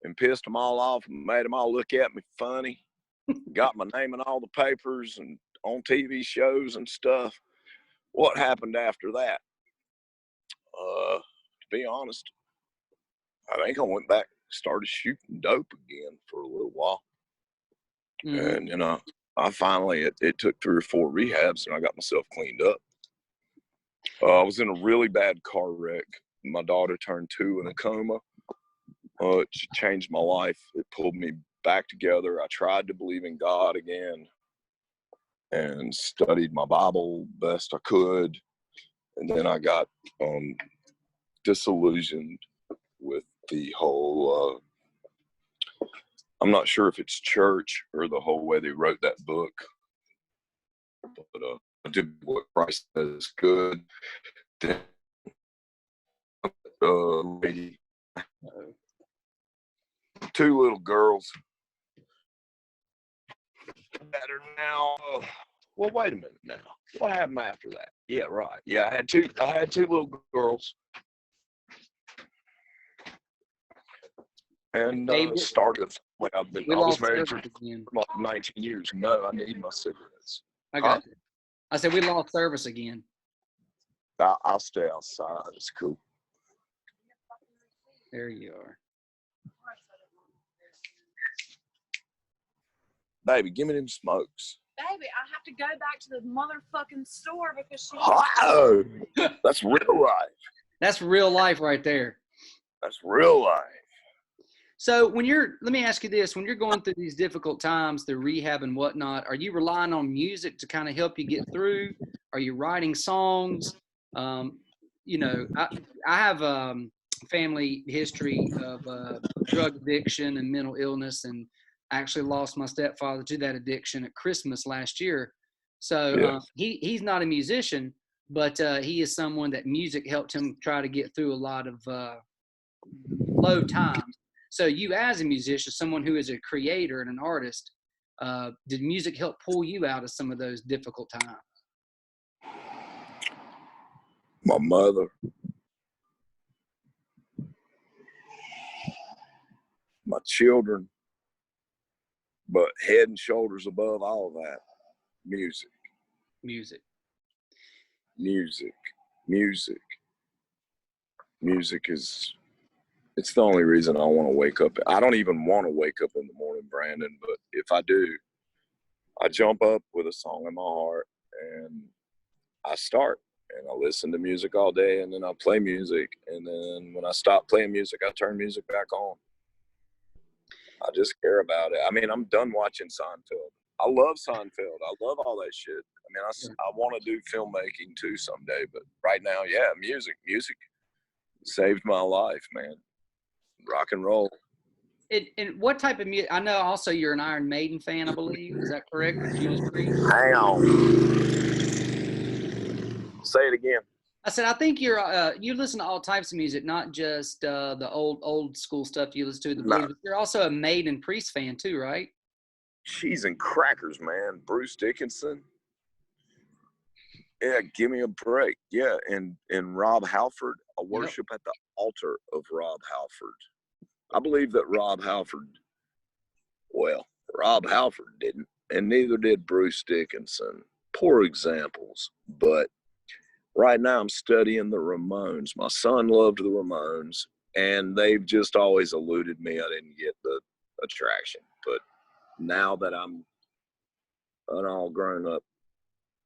And pissed them all off and made them all look at me funny. Got my name in all the papers and on TV shows and stuff. What happened after that? To be honest, I think I went back, started shooting dope again for a little while. Mm-hmm. And, you know, I finally, it took 3 or 4 rehabs and I got myself cleaned up. I was in a really bad car wreck. My daughter turned 2 in a coma. It changed my life. It pulled me back together. I tried to believe in God again and studied my Bible best I could. And then I got disillusioned with the whole I'm not sure if it's church or the whole way they wrote that book, but I do what Christ says is good. Then, lady, two little girls that are now. Well, wait a minute now. What happened after that? Yeah, right. Yeah, I had two little girls, and Abe, started. Well, we I was lost married service for again. 19 years. No, I need my cigarettes. I Huh? got you. I said we lost service again. I'll stay outside. It's cool. There you are. Baby, give me them smokes. Baby, I have to go back to the motherfucking store because she. Oh, that's real life. That's real life right there. That's real life. So let me ask you this, when you're going through these difficult times, the rehab and whatnot, are you relying on music to kind of help you get through? Are you writing songs? You know, I have family history of drug addiction and mental illness, and I actually lost my stepfather to that addiction at Christmas last year. So Yeah. he's not a musician, but he is someone that music helped him try to get through a lot of low times. So you as a musician, someone who is a creator and an artist, did music help pull you out of some of those difficult times? My mother, my children, but head and shoulders above all of that, music, Music. music, music. Music is, it's the only reason I want to wake up. I don't even want to wake up in the morning, Brandon, but if I do, I jump up with a song in my heart and I start. And I listen to music all day, and then I play music. And then when I stop playing music, I turn music back on. I just care about it. I mean, I'm done watching Seinfeld. I love Seinfeld. I love all that shit. I mean, I want to do filmmaking too someday, but right now, yeah, music saved my life, man. Rock and roll. And what type of music? I know also you're an Iron Maiden fan, I believe. Is that correct? Or Judas Priest? Hang on. Say it again. I said I think you listen to all types of music, not just the old school stuff you listen to, the blues. No, But you're also a Maiden Priest fan too, right? cheese and crackers, man. Bruce Dickinson. Yeah, give me a break. Yeah, and Rob Halford. I Yep. worship at the altar of Rob Halford. I believe that Rob Halford didn't, and neither did Bruce Dickinson. Poor examples, but right now I'm studying the Ramones. My son loved the Ramones, and they've just always eluded me. I didn't get the attraction, but now that I'm an all grown up,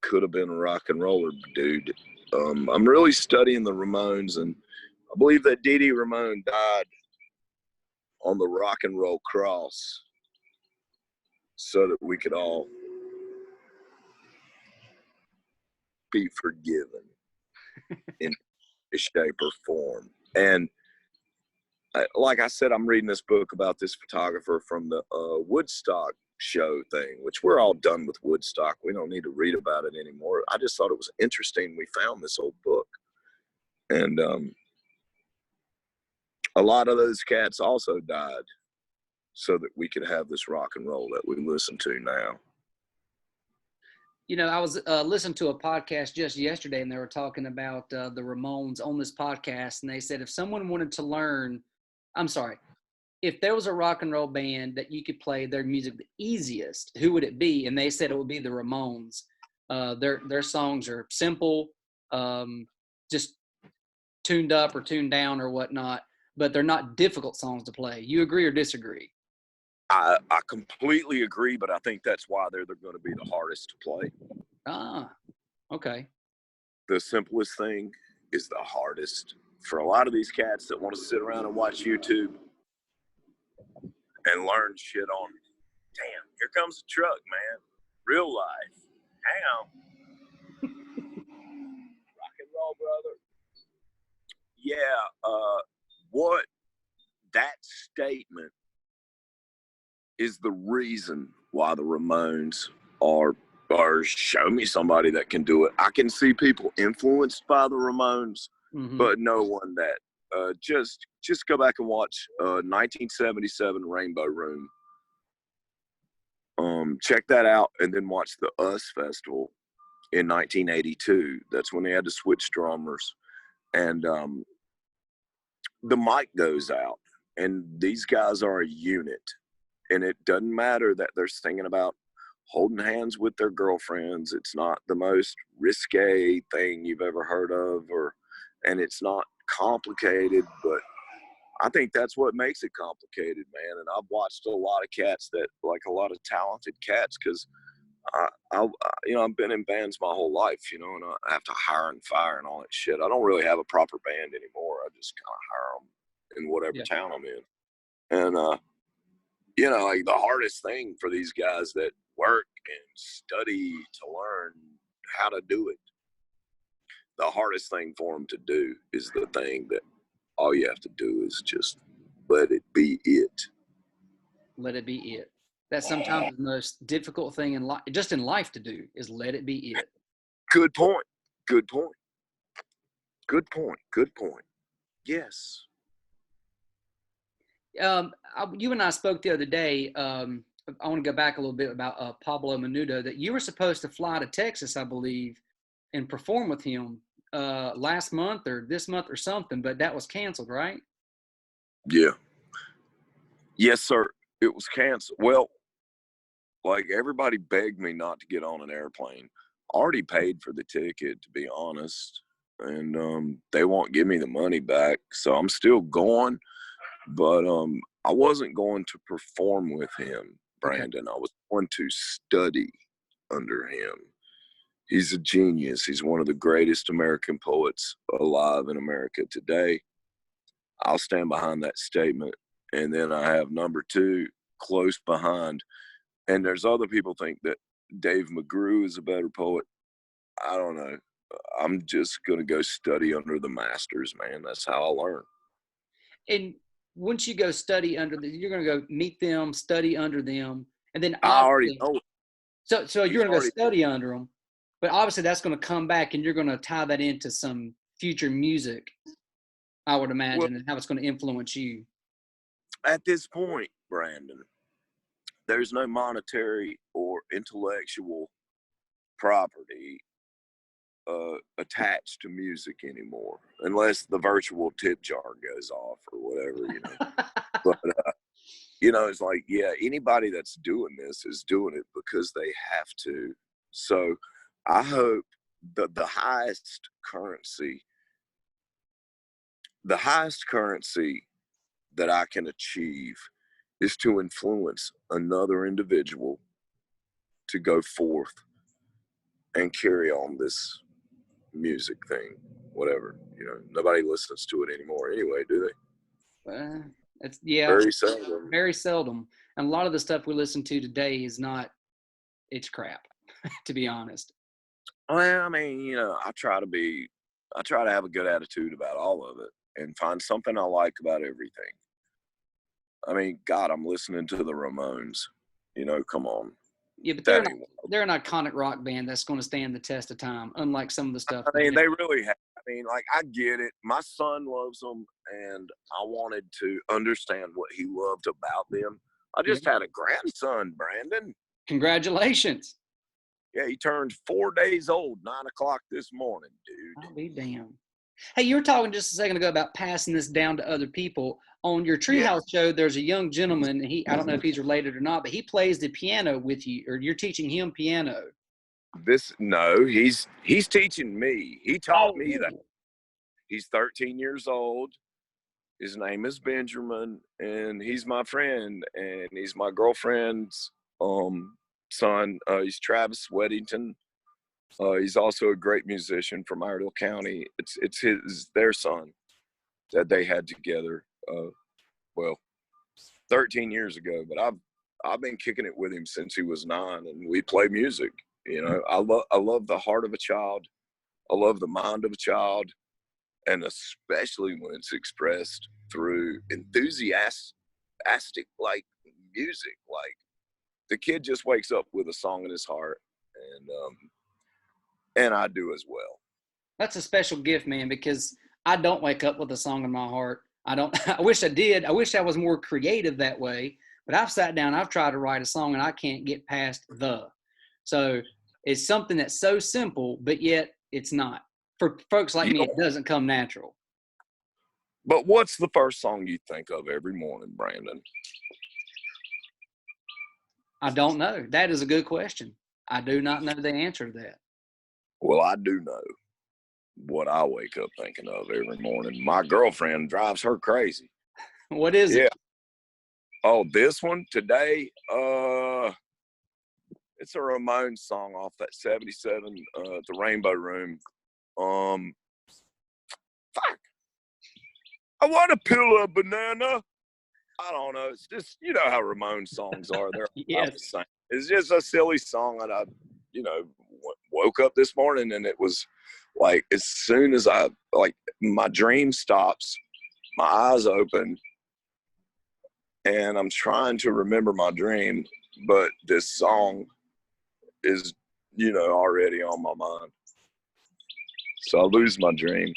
could have been a rock and roller dude. I'm really studying the Ramones, and I believe that Dee Dee Ramone died on the rock and roll cross so that we could all be forgiven in a shape or form. And like I said, I'm reading this book about this photographer from the Woodstock show thing, which we're all done with Woodstock. We don't need to read about it anymore. I just thought it was interesting. We found this old book. And a lot of those cats also died so that we could have this rock and roll that we listen to now. You know, I was listening to a podcast just yesterday, and they were talking about the Ramones on this podcast, and they said if someone wanted to learn, if there was a rock and roll band that you could play their music the easiest, who would it be? And they said it would be the Ramones. Their songs are simple, just tuned up or tuned down or whatnot, but they're not difficult songs to play. You agree or disagree? I completely agree, but I think that's why they're going to be the hardest to play. Ah, okay. The simplest thing is the hardest. For a lot of these cats that want to sit around and watch YouTube and learn shit on, damn, here comes a truck, man. Real life. Hang on. Rock and roll, brother. Yeah, what that statement is the reason why the Ramones are show me somebody that can do it. I can see people influenced by the Ramones, but no one that just go back and watch 1977 Rainbow Room. Check that out, and then watch the US Festival in 1982. That's when they had to switch drummers, and the mic goes out, and these guys are a unit. And it doesn't matter that they're singing about holding hands with their girlfriends. It's not the most risque thing you've ever heard of, and it's not complicated, but I think that's what makes it complicated, man. And I've watched a lot of cats that, like a lot of talented cats, because I've been in bands my whole life, and I have to hire and fire and all that shit. I don't really have a proper band anymore. I just kind of hire them in whatever town I'm in. And, like the hardest thing for these guys that work and study to learn how to do it, the hardest thing for them to do is the thing that all you have to do is just let it be it. Let it be it. That's sometimes the most difficult thing in life, just in life, to do, is let it be it. Good point. Good point. Good point. Good point. Yes. You and I spoke the other day. I want to go back a little bit about Pablo Menudo, that you were supposed to fly to Texas, I believe, and perform with him last month or this month or something, but that was canceled, right? Yeah. Yes, sir. It was canceled. Well, like, everybody begged me not to get on an airplane. Already paid for the ticket, to be honest, and they won't give me the money back, so I'm still going. But I wasn't going to perform with him, Brandon. I was going to study under him. He's a genius. He's one of the greatest American poets alive in America today. I'll stand behind that statement. And then I have number two close behind. And there's other people think that Dave McGrew is a better poet. I don't know. I'm just going to go study under the masters, man. That's how I learn. And once you go study under them, you're going to go meet them, study under them, and then I already know it. So you're going to go study under them, but obviously that's going to come back, and you're going to tie that into some future music, I would imagine, and how it's going to influence you. At this point, Brandon, there's no monetary or intellectual property attached to music anymore, unless the virtual tip jar goes off or whatever, But it's like, anybody that's doing this is doing it because they have to. So I hope that the highest currency that I can achieve is to influence another individual to go forth and carry on this music thing, whatever. Nobody listens to it anymore anyway, do they? It's very seldom. And a lot of the stuff we listen to today is not, it's crap, to be honest. Well, I mean, I try to have a good attitude about all of it and find something I like about everything. I mean, God, I'm listening to the Ramones, come on. Yeah, but they're an iconic rock band that's going to stand the test of time, unlike some of the stuff. I mean, they really have. I mean, like, I get it. My son loves them, and I wanted to understand what he loved about them. I just had a grandson, Brandon. Congratulations. Yeah, he turned 4 days old, 9 o'clock this morning, dude. I'll be damned. Hey, you were talking just a second ago about passing this down to other people. On your Treehouse show, there's a young gentleman. I don't know if he's related or not, but he plays the piano with you, or you're teaching him piano. No, he's teaching me. He taught me that. He's 13 years old. His name is Benjamin, and he's my friend, and he's my girlfriend's son. He's Travis Weddington. He's also a great musician from Iredell County. It's their son that they had together. 13 years ago, but I've been kicking it with him since he was 9, and we play music. I love the heart of a child. I love the mind of a child, and especially when it's expressed through enthusiastic, like music. Like the kid just wakes up with a song in his heart, and I do as well. That's a special gift, man, because I don't wake up with a song in my heart. I don't. I wish I did. I wish I was more creative that way. But I've sat down, I've tried to write a song, and I can't get past the. So it's something that's so simple, but yet it's not. For folks like me, it doesn't come natural. But what's the first song you think of every morning, Brandon? I don't know. That is a good question. I do not know the answer to that. Well, I do know what I wake up thinking of every morning. My girlfriend drives her crazy. What is it? Oh, this one today, it's a Ramones song off that 77, The Rainbow Room. Fuck. I want to peel a banana. I don't know. It's just, you know how Ramones songs are. They're Yes. the same. It's just a silly song that I, woke up this morning and it was like, as soon as my dream stops, my eyes open, and I'm trying to remember my dream, but this song is, already on my mind. So I lose my dream.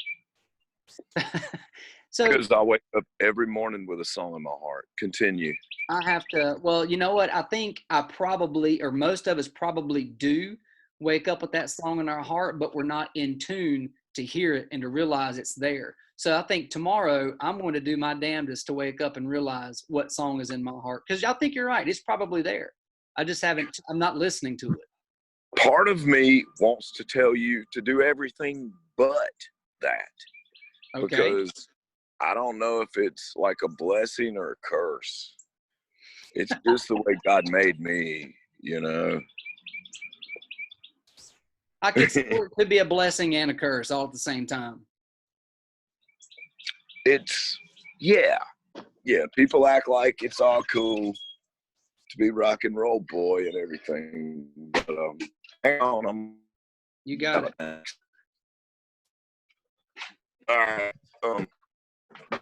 So because I wake up every morning with a song in my heart. Continue. I have to, well, you know what? I think I probably, or most of us probably do wake up with that song in our heart, but we're not in tune to hear it and to realize it's there. So I think tomorrow I'm going to do my damnedest to wake up and realize what song is in my heart. Because I think you're right. It's probably there. I'm not listening to it. Part of me wants to tell you to do everything but that. Okay. Because I don't know if it's like a blessing or a curse. It's just the way God made me, I could see it could be a blessing and a curse all at the same time. Yeah. People act like it's all cool to be rock and roll boy and everything. But hang on, you got it. All right.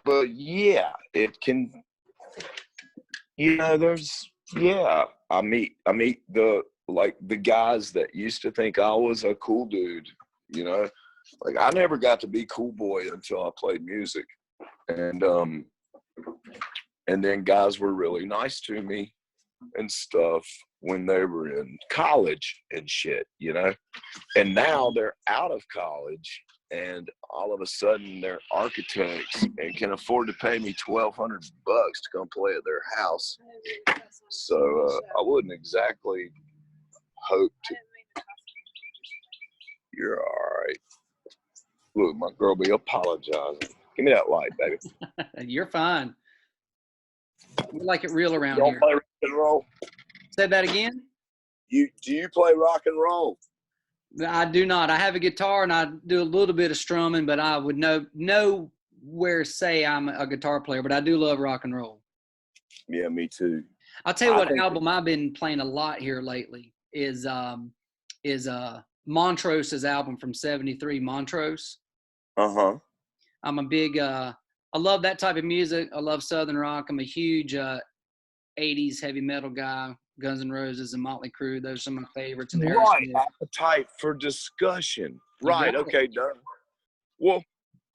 But yeah, it can. I meet the guys that used to think I was a cool dude. Like I never got to be cool boy until I played music, and then guys were really nice to me and stuff when they were in college and shit, and now they're out of college and all of a sudden they're architects and can afford to pay me $1,200 to come play at their house. So I wouldn't exactly hope to. You're all right. Look, my girl be apologizing. Give me that light, baby. You're fine. We like it real around Y'all here. play rock and roll? Say that again? Do you play rock and roll? I do not. I have a guitar and I do a little bit of strumming, but I would nowhere say I'm a guitar player, but I do love rock and roll. Yeah, me too. I'll tell you what album I've been playing a lot here lately is Montrose's album from '73, Montrose. Uh-huh. I'm a big I love that type of music. I love Southern rock. I'm a huge 80s heavy metal guy. Guns N' Roses and Motley Crue. Those are some of my favorites. And right. Appetite for discussion. Right. Okay, done. Well,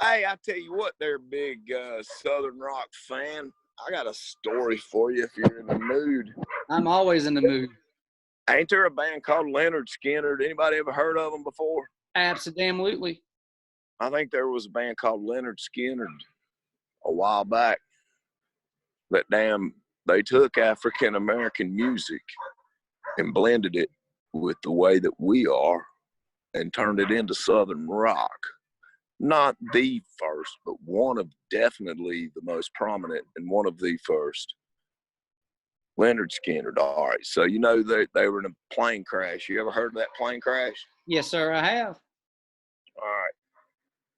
hey, I tell you what, they're a big Southern rock fan. I got a story for you if you're in the mood. I'm always in the mood. Ain't there a band called Leonard Skinner? Anybody ever heard of them before? Absolutely. I think there was a band called Leonard Skinner a while back that they took African American music and blended it with the way that we are and turned it into Southern rock. Not the first, but one of definitely the most prominent and one of the first. Leonard Skinner. All right. So, they were in a plane crash. You ever heard of that plane crash? Yes, sir, I have. All right.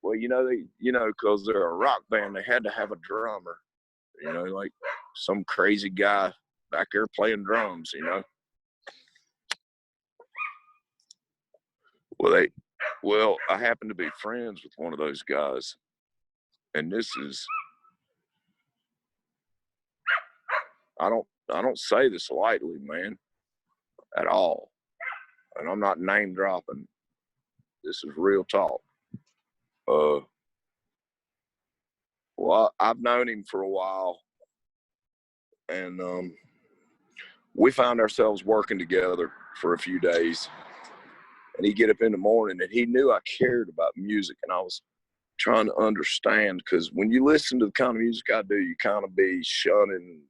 Well, because they're a rock band, they had to have a drummer, like some crazy guy back there playing drums, Well, I happen to be friends with one of those guys, and I don't I don't say this lightly, man, at all. And I'm not name dropping. This is real talk. Well, I've known him for a while, and we found ourselves working together for a few days. And he'd get up in the morning, and he knew I cared about music, and I was trying to understand, because when you listen to the kind of music I do, you kind of be shunning.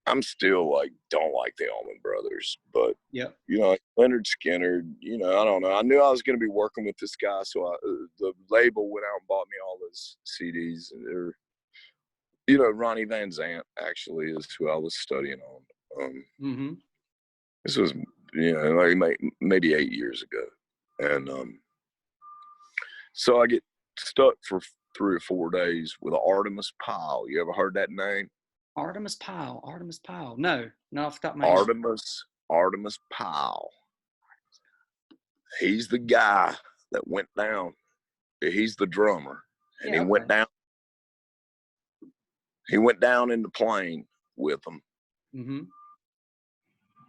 I'm still like, don't like the Allman Brothers, but Yep. you know, like Leonard Skinner, you know, I don't know. I knew I was going to be working with this guy, so the label went out and bought me all his CDs. And they're, you know, Ronnie Van Zant actually is who I was studying on. This was, you know, like maybe 8 years ago, and so I get stuck for 3 or 4 days with Artemis Pyle. You ever heard that name? Artemis Pyle. No, not off the top of my head. Artemis Pyle. He's the guy that went down. He's the drummer, and he went down. He went down in the plane with them.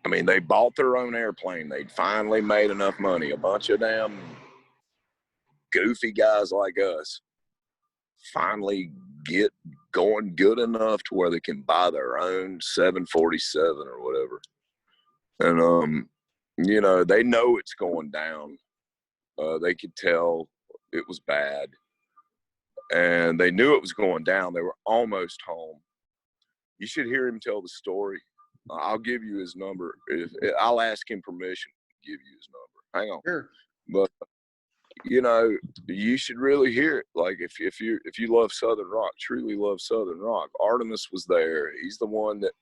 I mean, they bought their own airplane. They'd finally made enough money. A bunch of them goofy guys like us finally get going good enough to where they can buy their own 747 or whatever. And, you know, they know it's going down. They could tell it was bad. And they knew it was going down. They were almost home. You should hear him tell the story. I'll give you his number. I'll ask him permission to give you his number. Hang on. Sure. But you know, you should really hear it. Like if you love Southern rock, truly love Southern rock, Artemis was there. He's the one that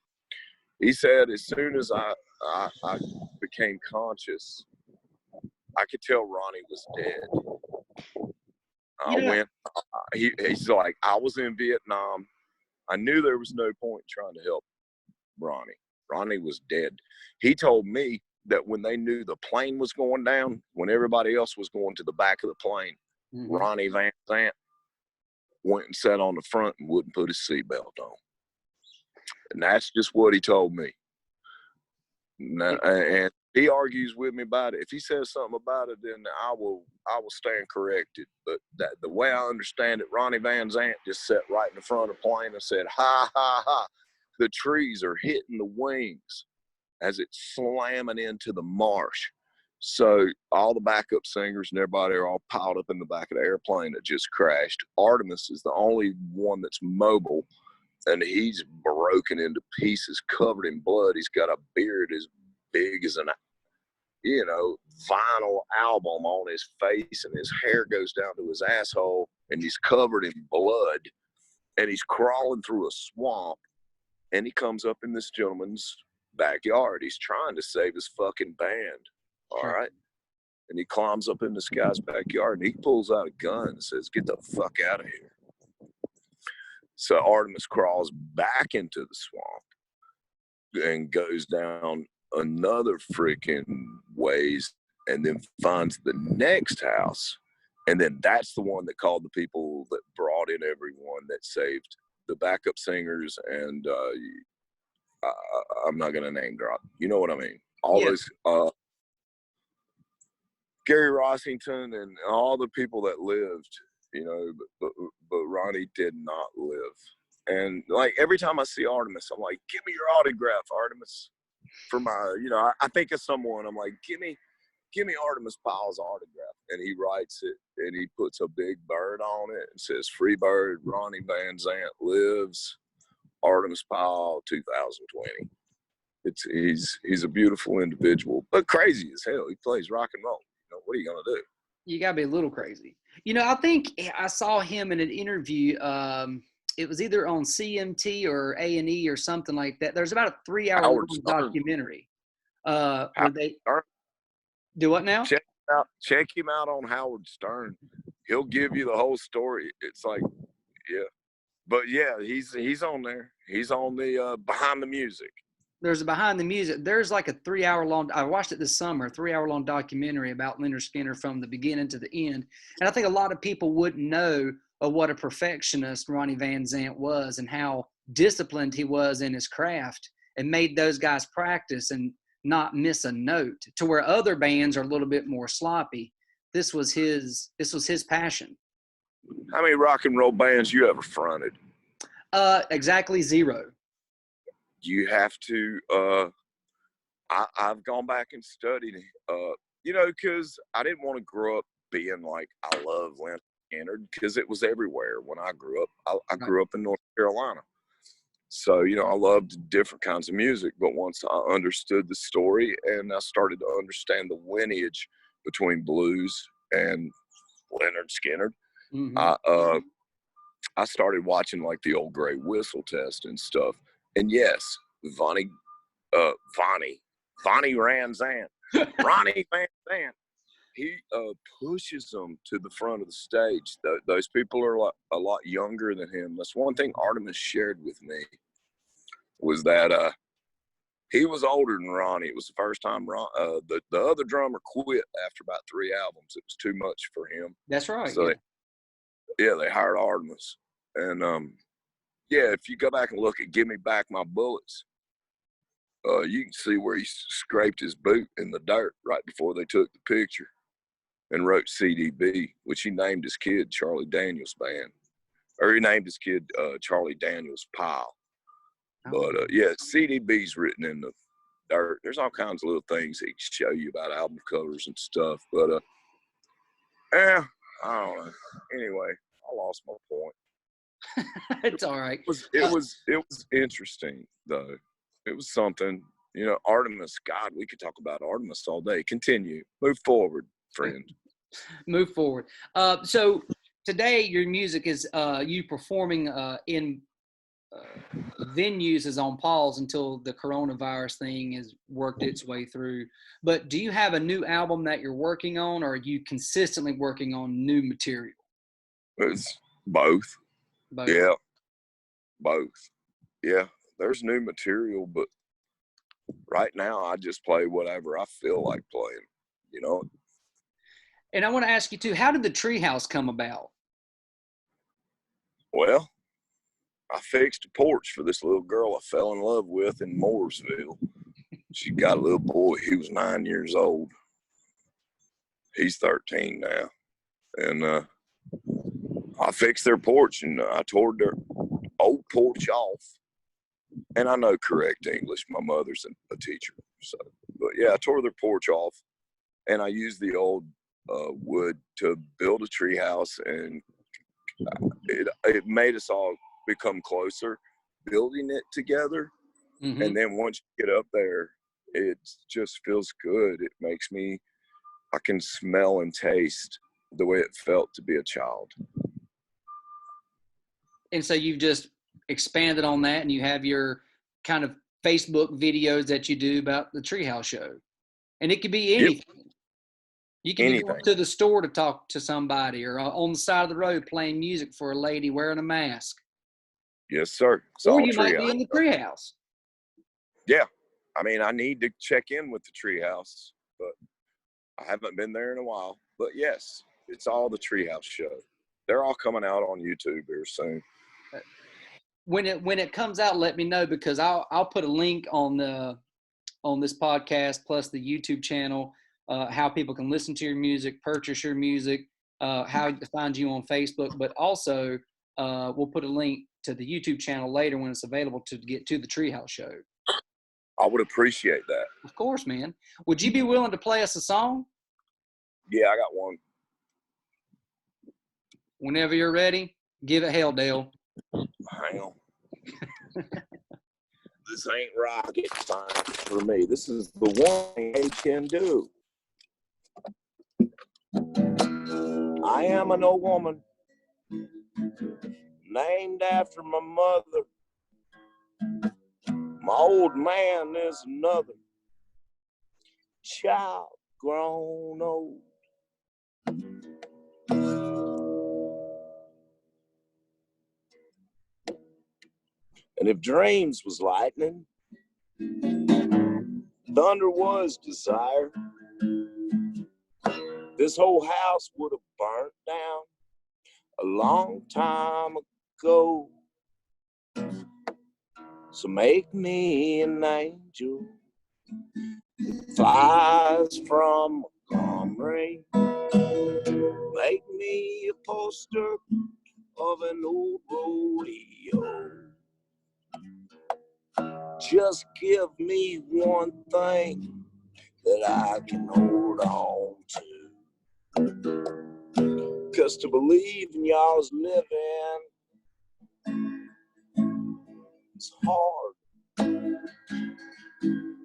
he said as soon as I became conscious, I could tell Ronnie was dead. He's like, I was in Vietnam. I knew there was no point trying to help Ronnie. Ronnie was dead. He told me that when they knew the plane was going down, when everybody else was going to the back of the plane, Ronnie Van Zant went and sat on the front and wouldn't put his seatbelt on. And that's just what he told me. And he argues with me about it. If he says something about it, then I will stand corrected. But the way I understand it, Ronnie Van Zant just sat right in the front of the plane and said, ha, ha, ha. The trees are hitting the wings as it's slamming into the marsh. So all the backup singers and everybody are all piled up in the back of the airplane that just crashed. Artemis is the only one that's mobile, and he's broken into pieces, covered in blood. He's got a beard as big as an, you know, vinyl album on his face, and his hair goes down to his asshole, and he's covered in blood, and he's crawling through a swamp, and he comes up in this gentleman's backyard. He's trying to save his fucking band. All right. And he climbs up in this guy's backyard, and he pulls out a gun and says, get the fuck out of here. So Artemis crawls back into the swamp and goes down another freaking ways, and then finds the next house. And then that's the one that called the people that brought in everyone that saved the backup singers. And I'm not going to name drop. You know what I mean? All those, Gary Rossington and all the people that lived, you know, but Ronnie did not live. And like every time I see Artemis, I'm like, give me your autograph, Artemis. For my, you know, I think of someone, I'm like, give me Artemis Pyle's autograph. And he writes it, and he puts a big bird on it and says, free bird, Ronnie Van Zant lives, Artemis Pyle 2020. He's a beautiful individual, but crazy as hell. He plays rock and roll. You know, what are you gonna do? You gotta be a little crazy. You know, I think I saw him in an interview. It was either on CMT or A&E or something like that. There's about a 3-hour documentary. Where they do what now? Check him out on Howard Stern. He'll give you the whole story. It's like, yeah. But yeah, he's on there. He's on the Behind the Music. There's a Behind the Music. There's like a 3-hour long, I watched it this summer, a 3-hour long documentary about Leonard Skinner from the beginning to the end. And I think a lot of people wouldn't know what a perfectionist Ronnie Van Zant was and how disciplined he was in his craft and made those guys practice and not miss a note, to where other bands are a little bit more sloppy. This was his passion. How many rock and roll bands you ever fronted? Exactly 0. You have to. I've gone back and studied. Because I didn't want to grow up being like, I love Leonard Skinner, because it was everywhere when I grew up. I grew up in North Carolina. So, I loved different kinds of music. But once I understood the story and I started to understand the lineage between blues and Leonard Skinner, Mm-hmm. I started watching like the old Gray Whistle Test and stuff. And yes, Vonnie Ranzan, Ronnie Van Zant, he pushes them to the front of the stage. Those people are a lot younger than him. That's one thing Artemis shared with me, was that he was older than Ronnie. It was the first time the other drummer quit after about 3 albums. It was too much for him. That's right. So they hired Artemis. And if you go back and look at Give Me Back My Bullets, you can see where he scraped his boot in the dirt right before they took the picture, and wrote CDB, which he named his kid Charlie Daniels Band. Or he named his kid Charlie Daniels Pile. But CDB's written in the dirt. There's all kinds of little things he can show you about album covers and stuff. But I don't know. Anyway, I lost my point. It's all right. It was interesting though. It was something. Artemis, God, we could talk about Artemis all day. Continue. Move forward, friend. Move forward. So today your music is you performing in venues is on pause until the coronavirus thing has worked its way through. But do you have a new album that you're working on, or are you consistently working on new material? It's both. Yeah, both. Yeah, there's new material, but right now I just play whatever I feel like playing, And I want to ask you too, how did the Treehouse come about? Well, I fixed a porch for this little girl I fell in love with in Mooresville. She got a little boy. He was 9 years old. He's 13 now. And I fixed their porch, and I tore their old porch off. And I know correct English. My mother's a teacher. But I tore their porch off, and I used the old wood to build a treehouse, and it made us all become closer building it together. Mm-hmm. And then once you get up there, it just feels good. It makes I can smell and taste the way it felt to be a child. And so you've just expanded on that, and you have your kind of Facebook videos that you do about the Treehouse show. And it could be anything. Yep. You can be going to the store to talk to somebody, or on the side of the road playing music for a lady wearing a mask. Yes, sir. Or you might be in the Treehouse. Yeah. I mean, I need to check in with the Treehouse, but I haven't been there in a while. But yes, it's all the Treehouse show. They're all coming out on YouTube here soon. When it comes out, let me know, because I'll put a link on this podcast plus the YouTube channel, how people can listen to your music, purchase your music, how to find you on Facebook, but also we'll put a link to the YouTube channel later when it's available to get to the Treehouse show. I would appreciate that. Of course, man. Would you be willing to play us a song? Yeah, I got one. Whenever you're ready, give it hell, Dale. Hang on. This ain't rocket science for me. This is the one thing I can do. I am an old woman named after my mother. My old man is another child grown old. And if dreams was lightning, thunder was desire, this whole house would have burnt down a long time ago. So make me an angel that flies from Montgomery. Make me a poster of an old rodeo. Just give me one thing that I can hold on to. 'Cause to believe in y'all's living is hard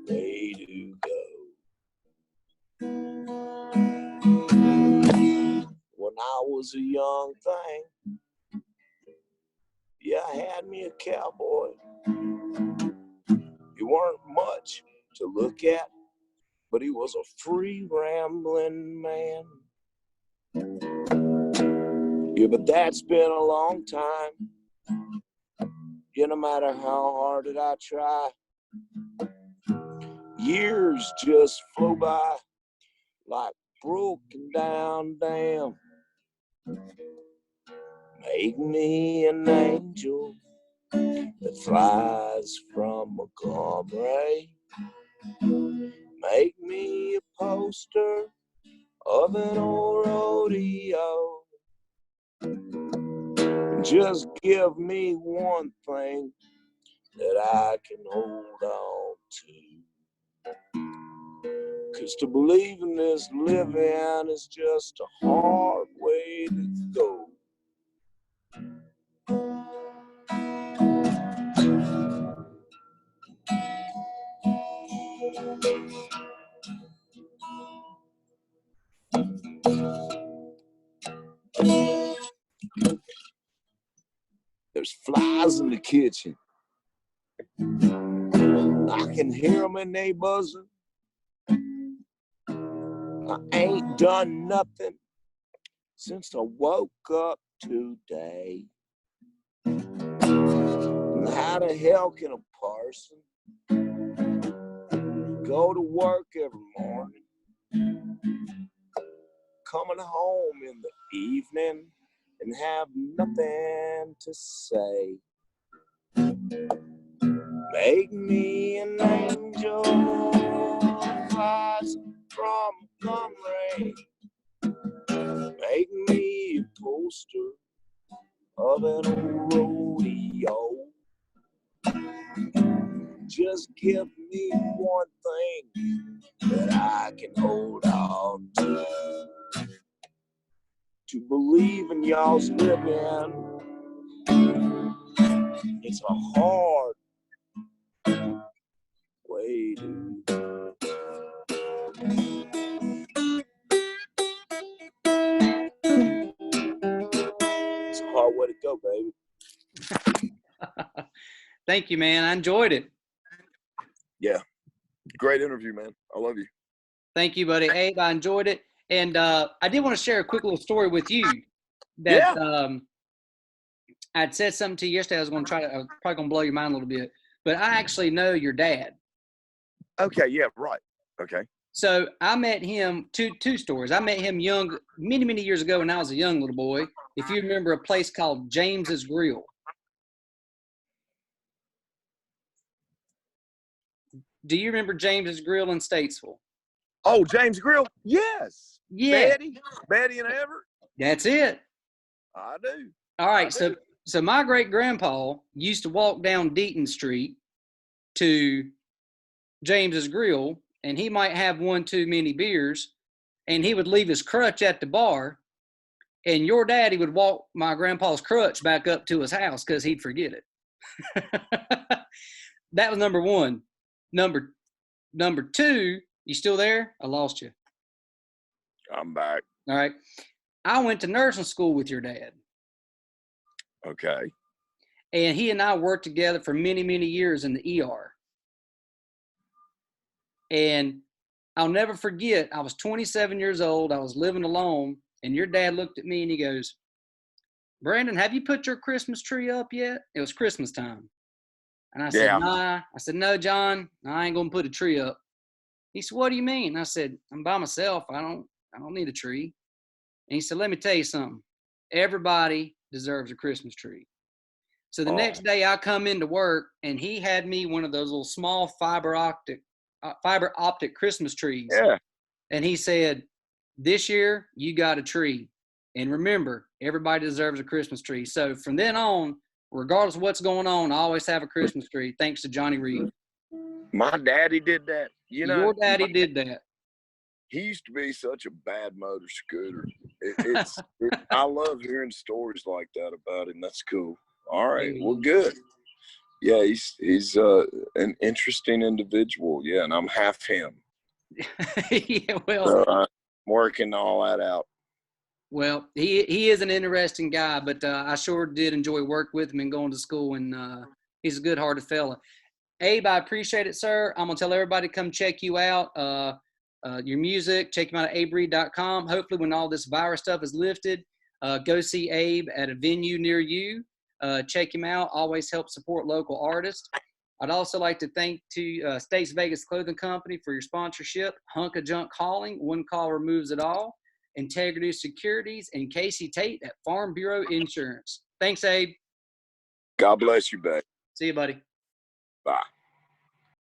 way to go. When I was a young thing, yeah, I had me a cowboy. He weren't much to look at, but he was a free rambling man. Yeah, but that's been a long time. Yeah, no matter how hard that I try, years just flow by like broken down dam. Make me an angel that flies from Montgomery. Make me a poster of an old rodeo. Just give me one thing that I can hold on to. 'Cause to believe in this living is just a hard way to go. There's flies in the kitchen. I can hear them and they buzzing. I ain't done nothing since I woke up today. And how the hell can a parson go to work every morning, coming home in the evening, and have nothing to say? Make me an angel flies from Montgomery. Make me a poster of an old rodeo. Just give me one thing that I can hold on to. To believe in y'all's living, it's a hard way to go. It's a hard way to go, baby. Thank you, man. I enjoyed it. Yeah. Great interview, man. I love you. Thank you, buddy. Abe, I enjoyed it. And I did want to share a quick little story with you that I'd said something to you yesterday. I was probably going to blow your mind a little bit, but I actually know your dad. Okay. Yeah. Right. Okay. So I met him, two stories. I met him young, many, many years ago when I was a young little boy. If you remember a place called James's Grill. Do you remember James's Grill in Statesville? Oh, James Grill? Yes. Yeah. Betty and Everett? That's it. I do. All right. So my great grandpa used to walk down Deaton Street to James's Grill, and he might have one too many beers, and he would leave his crutch at the bar, and your daddy would walk my grandpa's crutch back up to his house because he'd forget it. That was number one. Number two, you still there? I lost you. I'm back. All right. I went to nursing school with your dad. Okay. And he and I worked together for many, many years in the ER. And I'll never forget, I was 27 years old. I was living alone. And your dad looked at me and he goes, "Brandon, have you put your Christmas tree up yet?" It was Christmas time. And I said, "Nah." I said, "No, John, I ain't going to put a tree up." He said, "What do you mean?" And I said, "I'm by myself. I don't need a tree." And he said, "Let me tell you something. Everybody deserves a Christmas tree." So the next day I come into work and he had me one of those little small fiber optic Christmas trees. Yeah. And he said, this year you got a tree. And remember, everybody deserves a Christmas tree. So from then on, regardless of what's going on, I always have a Christmas tree, thanks to Johnny Reid. My daddy did that. You know, your daddy did that. He used to be such a bad motor scooter. I love hearing stories like that about him. That's cool. All right. Well, good. Yeah, he's an interesting individual. Yeah, and I'm half him. Yeah, well, so I'm working all that out. Well, he is an interesting guy, but I sure did enjoy work with him and going to school, and he's a good-hearted fella. Abe, I appreciate it, sir. I'm going to tell everybody to come check you out, your music. Check him out at abereid.com. Hopefully when all this virus stuff is lifted, go see Abe at a venue near you. Check him out. Always help support local artists. I'd also like to thank States Vegas Clothing Company for your sponsorship, Hunk of Junk Hauling, one call removes it all, Integrity Securities, and Casey Tate at Farm Bureau Insurance. Thanks, Abe. God bless you, babe. See you, buddy. Bye.